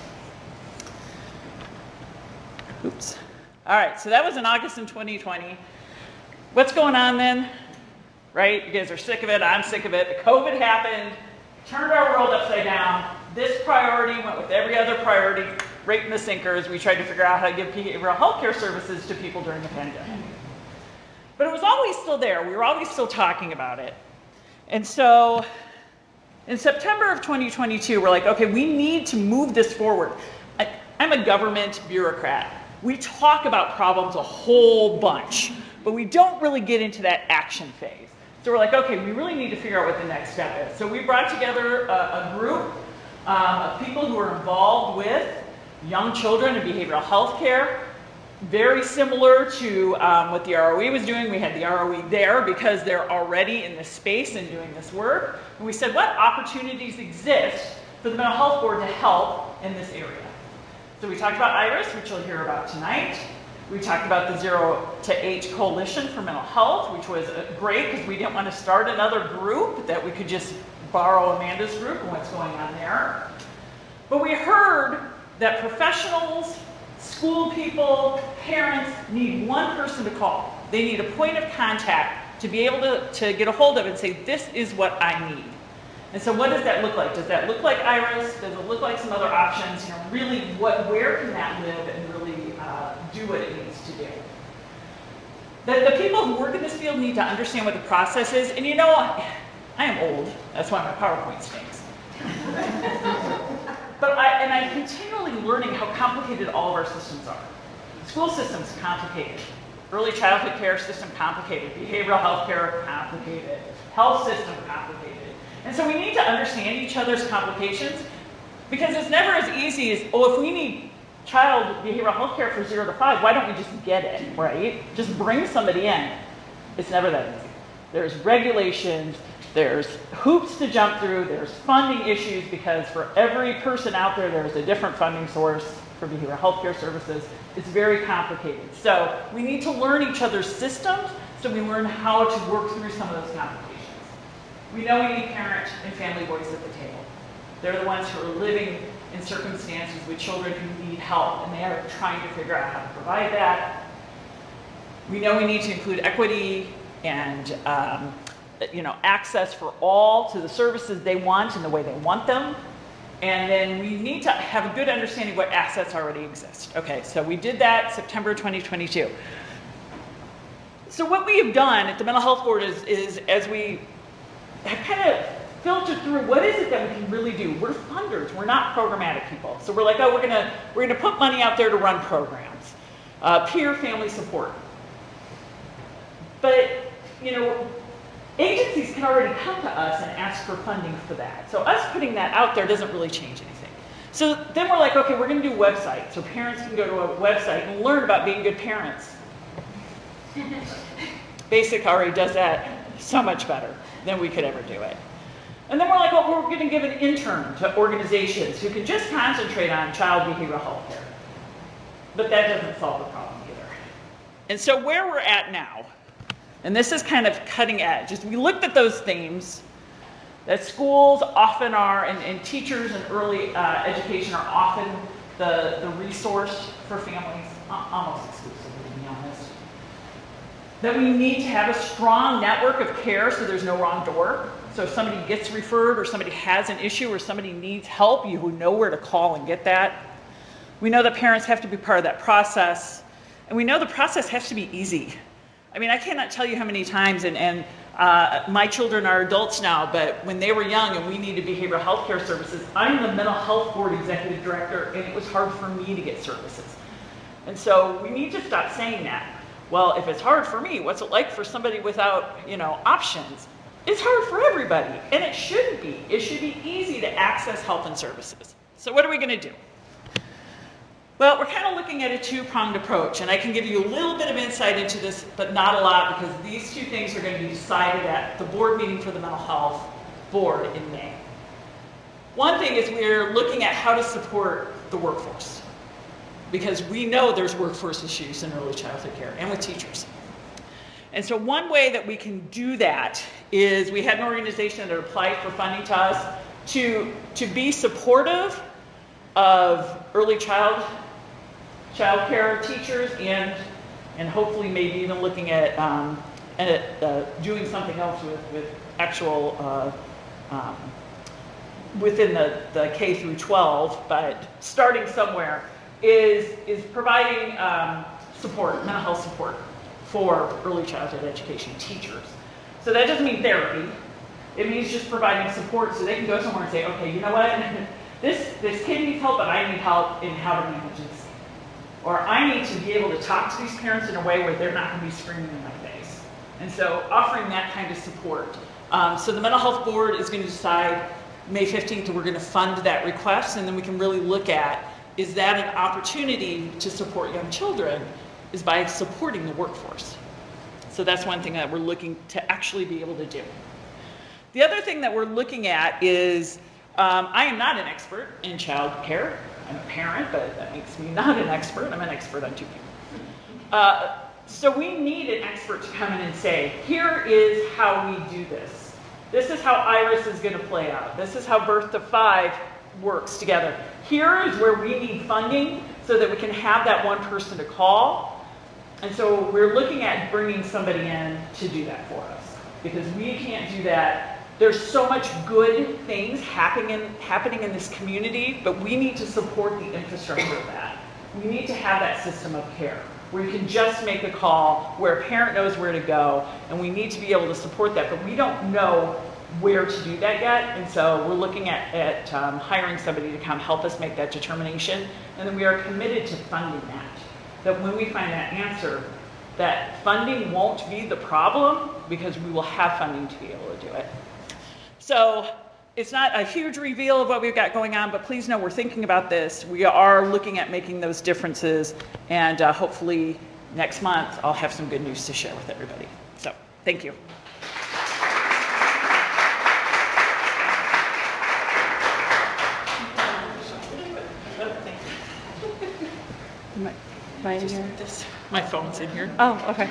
Oops. All right, so that was in August in 2020. What's going on then? Right? You guys are sick of it. I'm sick of it. COVID happened, turned our world upside down. This priority went with every other priority, right in the sinker, as we tried to figure out how to give behavioral health care services to people during the pandemic. But it was always still there. We were always still talking about it. And so in September of 2022, we're like, okay, we need to move this forward. I'm a government bureaucrat. We talk about problems a whole bunch, but we don't really get into that action phase. So we're like, okay, we really need to figure out what the next step is. So we brought together a group of people who are involved with young children and behavioral health care. Very similar to what the ROE was doing. We had the ROE there because they're already in this space and doing this work. And we said, what opportunities exist for the mental health board to help in this area? So we talked about IRIS, which you'll hear about tonight. We talked about the 0 to 8 Coalition for Mental Health, which was great because we didn't want to start another group, that we could just borrow Amanda's group and what's going on there. But we heard that professionals, school people, parents need one person to call. They need a point of contact to be able to get a hold of and say, this is what I need. And so what does that look like? Does that look like IRIS? Does it look like some other options? Really, where can that live and really do what it needs to do? the people who work in this field need to understand what the process is. And you know, I am old. That's why my PowerPoint stinks. But I'm continually learning how complicated all of our systems are. School systems complicated. Early childhood care system complicated. Behavioral health care complicated. Health system complicated. And so we need to understand each other's complications, because it's never as easy as, oh, if we need child behavioral health care for 0 to 5, why don't we just get it, right? Just bring somebody in. It's never that easy. There's regulations, there's hoops to jump through, there's funding issues, because for every person out there, there's a different funding source for behavioral health care services. It's very complicated. So we need to learn each other's systems so we learn how to work through some of those complications. We know we need parent and family voice at the table. They're the ones who are living in circumstances with children who need help, and they are trying to figure out how to provide that. We know we need to include equity and access for all to the services they want in the way they want them. And then we need to have a good understanding of what assets already exist. Okay, so we did that September 2022. So what we have done at the Mental Health Board is as we have kind of filtered through what is it that we can really do. We're funders, we're not programmatic people. So we're like, oh, we're gonna put money out there to run programs, peer family support. But agencies can already come to us and ask for funding for that. So us putting that out there doesn't really change anything. So then we're like, okay, we're gonna do a website. So parents can go to a website and learn about being good parents. Basic already does that so much better than we could ever do it. And then we're like, well, we're gonna give an intern to organizations who can just concentrate on child behavioral health care. But that doesn't solve the problem either. And so where we're at now, and this is kind of cutting edge, is we looked at those themes that schools often are, and teachers in early education are often the resource for families, almost exclusively, to be honest. That we need to have a strong network of care so there's no wrong door. So if somebody gets referred or somebody has an issue or somebody needs help, you know where to call and get that. We know that parents have to be part of that process. And we know the process has to be easy. I mean, I cannot tell you how many times, and my children are adults now, but when they were young and we needed behavioral health care services, I'm the Mental Health Board Executive Director, and it was hard for me to get services. And so we need to stop saying that. Well, if it's hard for me, what's it like for somebody without, options? It's hard for everybody, and it shouldn't be. It should be easy to access help and services. So what are we gonna do? Well, we're kind of looking at a two-pronged approach, and I can give you a little bit of insight into this, but not a lot, because these two things are going to be decided at the board meeting for the Mental Health Board in May. One thing is we're looking at how to support the workforce, because we know there's workforce issues in early childhood care and with teachers. And so one way that we can do that is we had an organization that applied for funding to us to be supportive of early child care teachers and hopefully maybe even looking at doing something else with actual within the K through 12, but starting somewhere is providing support, mental health support for early childhood education teachers. So that doesn't mean therapy. It means just providing support so they can go somewhere and say, okay, you know what? This kid needs help, but I need help in how to manage this. Or I need to be able to talk to these parents in a way where they're not going to be screaming in my face. And so offering that kind of support. So the Mental Health Board is going to decide May 15th, we're going to fund that request, and then we can really look at, is that an opportunity to support young children, is by supporting the workforce. So that's one thing that we're looking to actually be able to do. The other thing that we're looking at is, I am not an expert in child care. I'm a parent, but that makes me not an expert. I'm an expert on two people. So we need an expert to come in and say, here is how we do this. This is how IRIS is going to play out. This is how Birth to 5 works together. Here is where we need funding so that we can have that one person to call. And so we're looking at bringing somebody in to do that for us, because we can't do that. There's so much good things happening in this community, but we need to support the infrastructure of that. We need to have that system of care. where you can just make a call, where a parent knows where to go, and we need to be able to support that, but we don't know where to do that yet, and so we're looking at hiring somebody to come help us make that determination, and then we are committed to funding that when we find that answer, that funding won't be the problem because we will have funding to be able to do it. So it's not a huge reveal of what we've got going on, but please know we're thinking about this. We are looking at making those differences, and hopefully next month I'll have some good news to share with everybody. So thank you. Am I in here? My phone's in here. Oh, okay.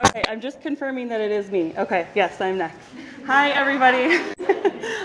Okay, I'm just confirming that it is me. Okay, yes, I'm next. Hi, everybody.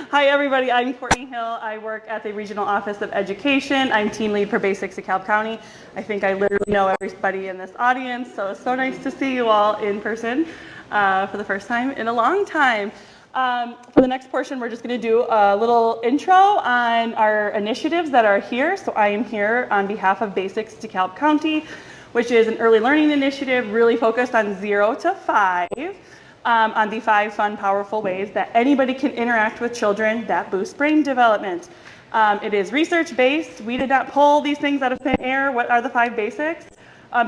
Hi, everybody. I'm Courtney Hill. I work at the Regional Office of Education. I'm team lead for Basics DeKalb County. I think I literally know everybody in this audience, so it's so nice to see you all in person for the first time in a long time. For the next portion, we're just going to do a little intro on our initiatives that are here. So I am here on behalf of Basics DeKalb County, which is an early learning initiative really focused on 0 to 5, on the 5 fun, powerful ways that anybody can interact with children that boost brain development. It is research-based. We did not pull these things out of thin air. What are the 5 basics?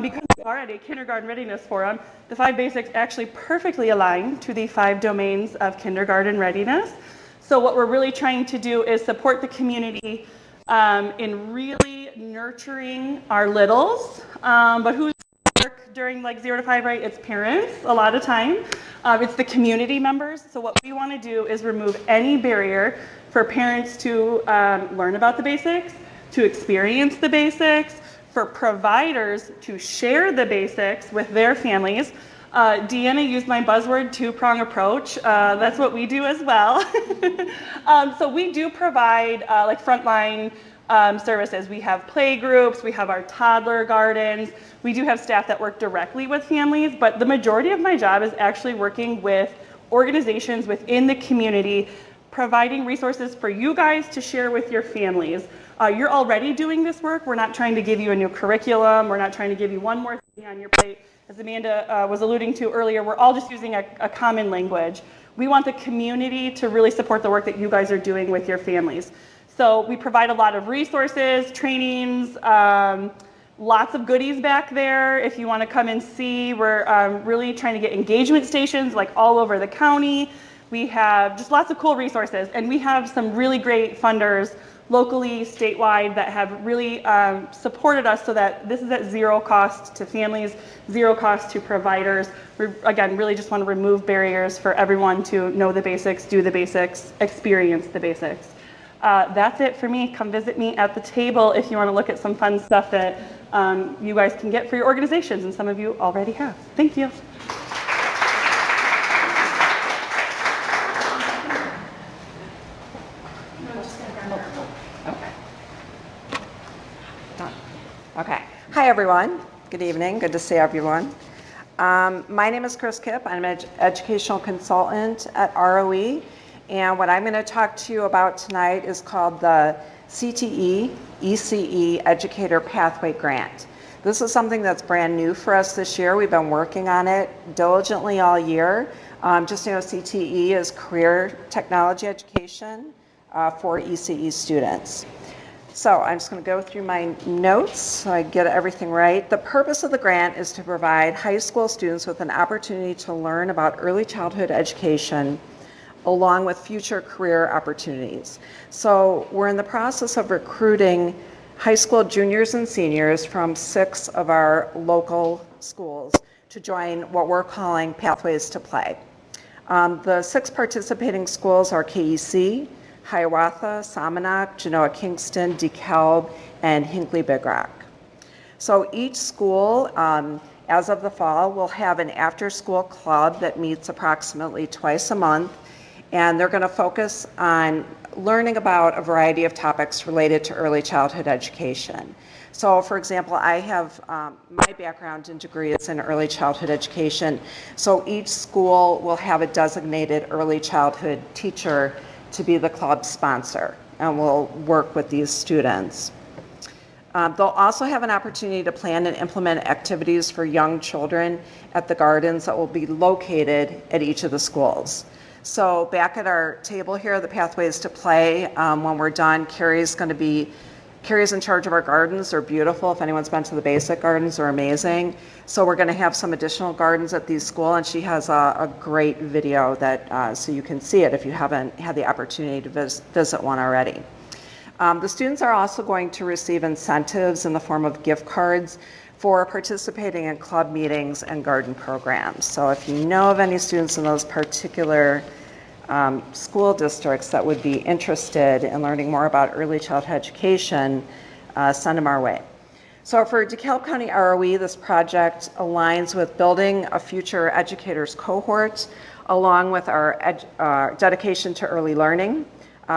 Because we are at a kindergarten readiness forum, the 5 basics actually perfectly align to the 5 domains of kindergarten readiness. So what we're really trying to do is support the community in really nurturing our littles. But who's work during like 0 to 5, right? It's parents a lot of time. It's the community members. So what we want to do is remove any barrier for parents to learn about the basics, to experience the basics, for providers to share the basics with their families. Deanna used my buzzword 2-prong approach. That's what we do as well. So we do provide like frontline services. We have play groups, we have our toddler gardens. We do have staff that work directly with families, but the majority of my job is actually working with organizations within the community, providing resources for you guys to share with your families. You're already doing this work. We're not trying to give you a new curriculum. We're not trying to give you one more thing on your plate. As Amanda was alluding to earlier, we're all just using a common language. We want the community to really support the work that you guys are doing with your families. So we provide a lot of resources, trainings, lots of goodies back there. If you want to come and see, we're really trying to get engagement stations like all over the county. We have just lots of cool resources, and we have some really great funders locally, statewide, that have really supported us so that this is at 0 cost to families, 0 cost to providers. We, again, really just want to remove barriers for everyone to know the basics, do the basics, experience the basics. That's it for me. Come visit me at the table if you want to look at some fun stuff that you guys can get for your organizations, and some of you already have. Thank you. Okay. Hi, everyone. Good evening. Good to see everyone. My name is Chris Kipp. I'm an educational consultant at ROE. And what I'm going to talk to you about tonight is called the CTE ECE Educator Pathway Grant. This is something that's brand new for us this year. We've been working on it diligently all year. Just so you know, CTE is Career Technology Education for ECE students. So I'm just going to go through my notes so I get everything right. The purpose of the grant is to provide high school students with an opportunity to learn about early childhood education along with future career opportunities. So we're in the process of recruiting high school juniors and seniors from 6 of our local schools to join what we're calling Pathways to Play. The 6 participating schools are KEC, Hiawatha, Somonauk, Genoa Kingston, DeKalb, and Hinckley Big Rock. So each school, as of the fall, will have an after-school club that meets approximately twice a month, and they're going to focus on learning about a variety of topics related to early childhood education. So, for example, I have my background and degree is in early childhood education, so each school will have a designated early childhood teacher to be the club sponsor, and we'll work with these students. They'll also have an opportunity to plan and implement activities for young children at the gardens that will be located at each of the schools. So back at our table here, the Pathways to Play, when we're done, Carrie's in charge of our gardens. They're beautiful. If anyone's been to the basic gardens, they're amazing. So we're going to have some additional gardens at these schools, and she has a great video that so you can see it if you haven't had the opportunity to visit one already. The students are also going to receive incentives in the form of gift cards for participating in club meetings and garden programs. So if you know of any students in those particular school districts that would be interested in learning more about early childhood education, send them our way. So for DeKalb County ROE, this project aligns with building a future educators cohort, along with our dedication to early learning,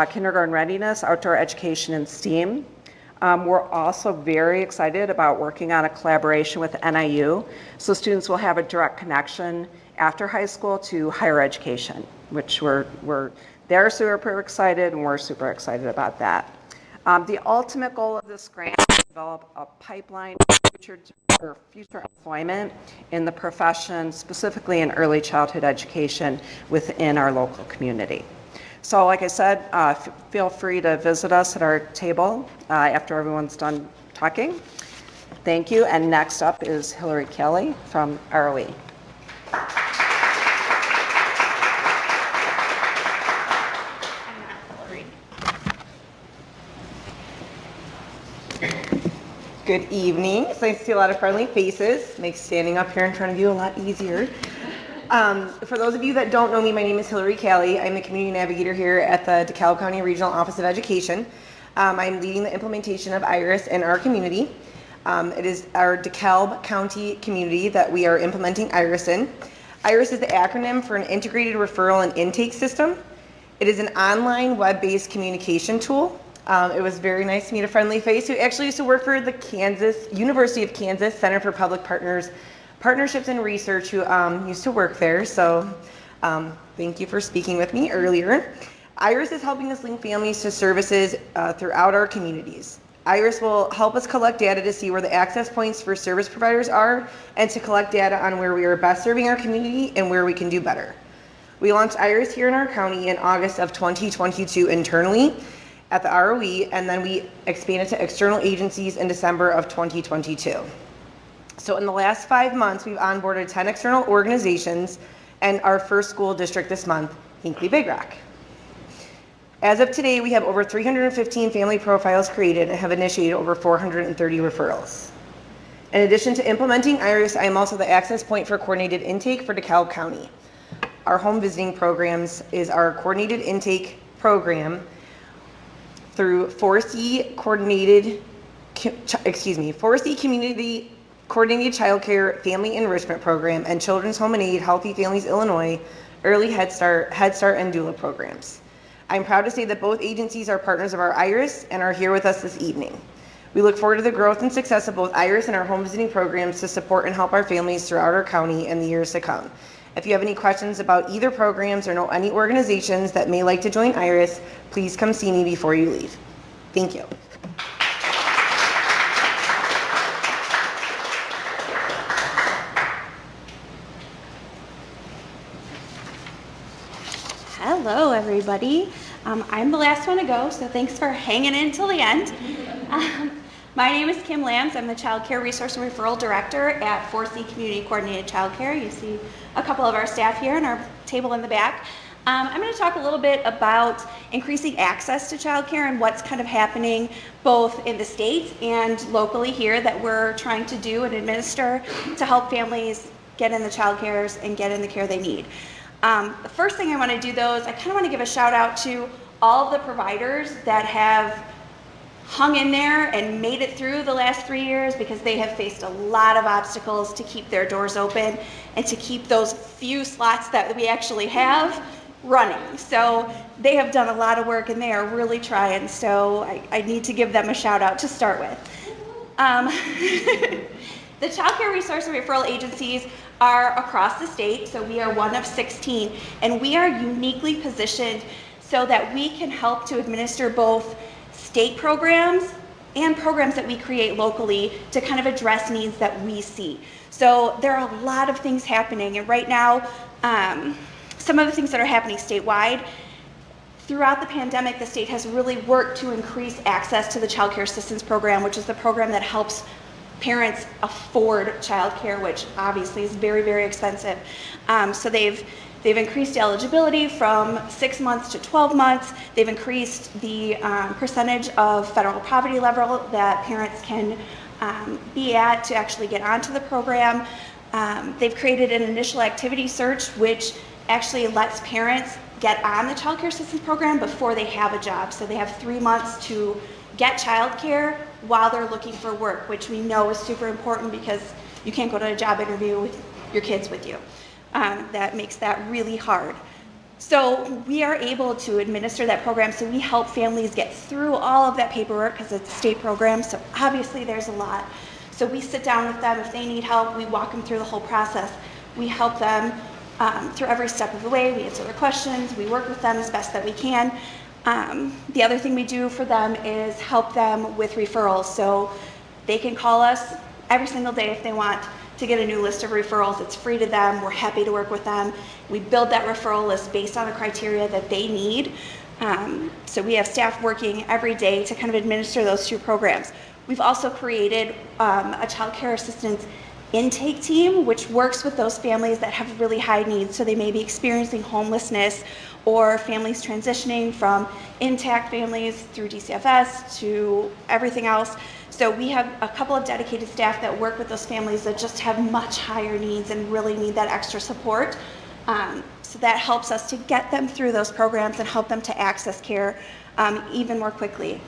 kindergarten readiness, outdoor education, and STEAM. We're also very excited about working on a collaboration with NIU, so students will have a direct connection after high school to higher education, which they're super excited, and we're super excited about that. The ultimate goal of this grant is to develop a pipeline for future employment in the profession, specifically in early childhood education within our local community. So like I said, feel free to visit us at our table after everyone's done talking. Thank you. And next up is Hillary Kelly from ROE. Good evening. It's nice to see a lot of friendly faces. Makes standing up here in front of you a lot easier. For those of you that don't know me, my name is Hillary Kelly. I'm the community navigator here at the DeKalb County Regional Office of Education. I'm leading the implementation of IRIS in our community. It is our DeKalb County community that we are implementing IRIS in. IRIS is the acronym for an integrated referral and intake system. It is an online web-based communication tool. It was very nice to meet a friendly face who actually used to work for the University of Kansas Center for Public Partnerships and Research, who used to work there. So thank you for speaking with me earlier. IRIS is helping us link families to services throughout our communities. IRIS will help us collect data to see where the access points for service providers are, and to collect data on where we are best serving our community and where we can do better. We launched IRIS here in our county in August of 2022 internally at the ROE, and then we expanded to external agencies in December of 2022. So in the last 5 months, we've onboarded 10 external organizations and our first school district this month, Hinkley Big Rock. As of today, we have over 315 family profiles created and have initiated over 430 referrals. In addition to implementing IRIS, I am also the access point for coordinated intake for DeKalb County. Our home visiting programs is our coordinated intake program through 4C Community Coordinated Childcare Family Enrichment Program and Children's Home and Aid Healthy Families Illinois Early Head Start, and Doula programs. I'm proud to say that both agencies are partners of our IRIS and are here with us this evening. We look forward to the growth and success of both IRIS and our home visiting programs to support and help our families throughout our county in the years to come. If you have any questions about either programs or know any organizations that may like to join IRIS, please come see me before you leave. Thank you. Hello, everybody. I'm the last one to go, so thanks for hanging in till the end. My name is Kim Lambs. I'm the Child Care Resource and Referral Director at 4C Community Coordinated Childcare. You see a couple of our staff here and our table in the back. I'm going to talk a little bit about increasing access to childcare and what's kind of happening both in the state and locally here that we're trying to do and administer to help families get in the childcares and get in the care they need. The first thing I want to do, though, is I kind of want to give a shout out to all of the providers that have hung in there and made it through the last 3 years, because they have faced a lot of obstacles to keep their doors open and to keep those few slots that we actually have running. So they have done a lot of work and they are really trying. So I need to give them a shout out to start with. The Child Care Resource and Referral Agencies are across the state, so we are one of 16, and we are uniquely positioned so that we can help to administer both state programs and programs that we create locally to kind of address needs that we see. So there are a lot of things happening, and right now, some of the things that are happening statewide, throughout the pandemic, the state has really worked to increase access to the Child Care Assistance Program, which is the program that helps parents afford childcare, which obviously is very, very expensive. So they've increased eligibility from 6 months to 12 months. They've increased the percentage of federal poverty level that parents can be at to actually get onto the program. They've created an initial activity search, which actually lets parents get on the Child Care Assistance Program before they have a job. So they have 3 months to get childcare while they're looking for work, which we know is super important because you can't go to a job interview with your kids with you. That makes that really hard. So we are able to administer that program, so we help families get through all of that paperwork because it's a state program, so obviously there's a lot. So we sit down with them. If they need help, we walk them through the whole process. We help them through every step of the way. We answer their questions. We work with them as best that we can. The other thing we do for them is help them with referrals. So they can call us every single day if they want to get a new list of referrals. It's free to them. We're happy to work with them. We build that referral list based on the criteria that they need. So we have staff working every day to kind of administer those two programs. We've also created a child care assistance intake team, which works with those families that have really high needs. So they may be experiencing homelessness or families transitioning from intact families through DCFS to everything else. So we have a couple of dedicated staff that work with those families that just have much higher needs and really need that extra support. So that helps us to get them through those programs and help them to access care even more quickly.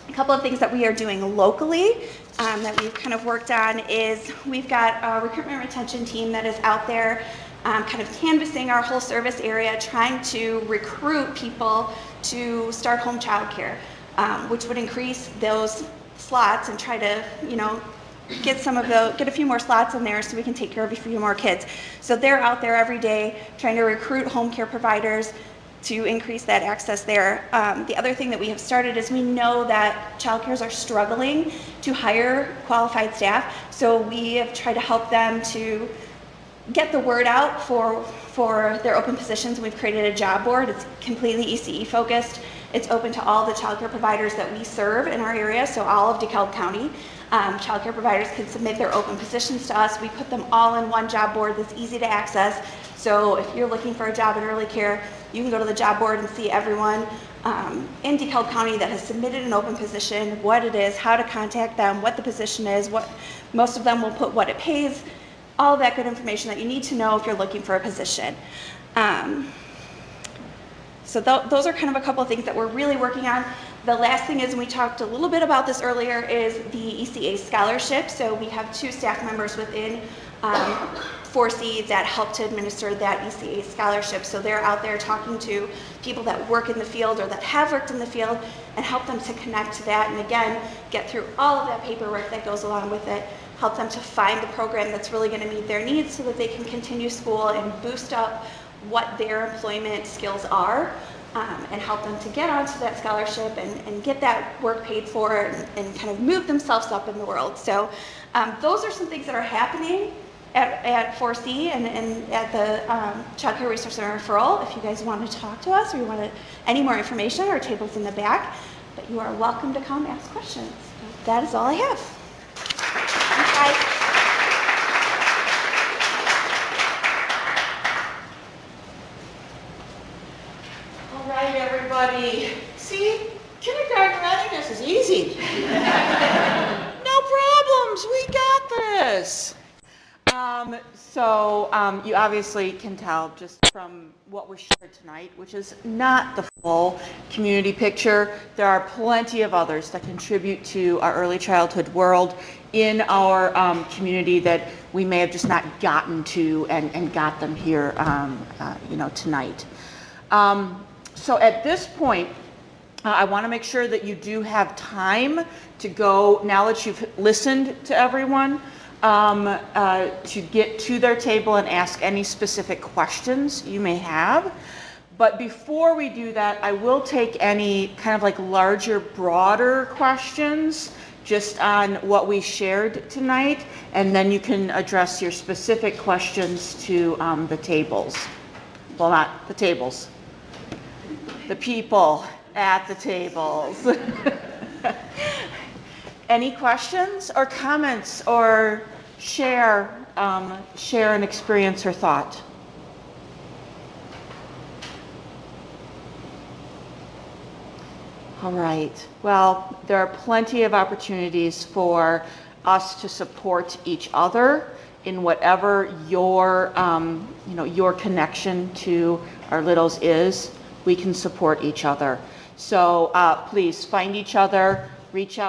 A couple of things that we are doing locally that we've kind of worked on is we've got a recruitment retention team that is out there kind of canvassing our whole service area, trying to recruit people to start home child care, which would increase those slots and try to, get a few more slots in there so we can take care of a few more kids. So they're out there every day trying to recruit home care providers to increase that access there. The other thing that we have started is we know that child cares are struggling to hire qualified staff, so we have tried to help them to get the word out for their open positions. We've created a job board. It's completely ECE focused. It's open to all the child care providers that we serve in our area, so all of DeKalb County. Child care providers can submit their open positions to us. We put them all in one job board that's easy to access. So if you're looking for a job in early care, you can go to the job board and see everyone in DeKalb County that has submitted an open position, what it is, how to contact them, what the position is, most of them will put what it pays, all of that good information that you need to know if you're looking for a position. So those are kind of a couple of things that we're really working on. The last thing is, and we talked a little bit about this earlier, is the ECA scholarship. So we have 2 staff members within 4C that help to administer that ECA scholarship. So they're out there talking to people that work in the field or that have worked in the field and help them to connect to that, and again, get through all of that paperwork that goes along with it, help them to find the program that's really going to meet their needs so that they can continue school and boost up what their employment skills are, and help them to get onto that scholarship and get that work paid for and kind of move themselves up in the world. So those are some things that are happening at 4C and at the Child Care Resource Center referral. If you guys want to talk to us or you want any more information, our table's in the back, but you are welcome to come ask questions. That is all I have. Thanks, guys. All right, everybody. See, kindergarten readiness is easy. No problems. We got this. You obviously can tell just from what was shared tonight, which is not the full community picture. There are plenty of others that contribute to our early childhood world in our community that we may have just not gotten to and got them here, tonight. So at this point, I want to make sure that you do have time to go, now that you've listened to everyone, to get to their table and ask any specific questions you may have. But before we do that, I will take any kind of like larger, broader questions just on what we shared tonight, and then you can address your specific questions to the tables. Well, not the tables, the people at the tables. Any questions or comments or share an experience or thought? All right. Well, there are plenty of opportunities for us to support each other in whatever your, your connection to our littles is. We can support each other. So please find each other, reach out.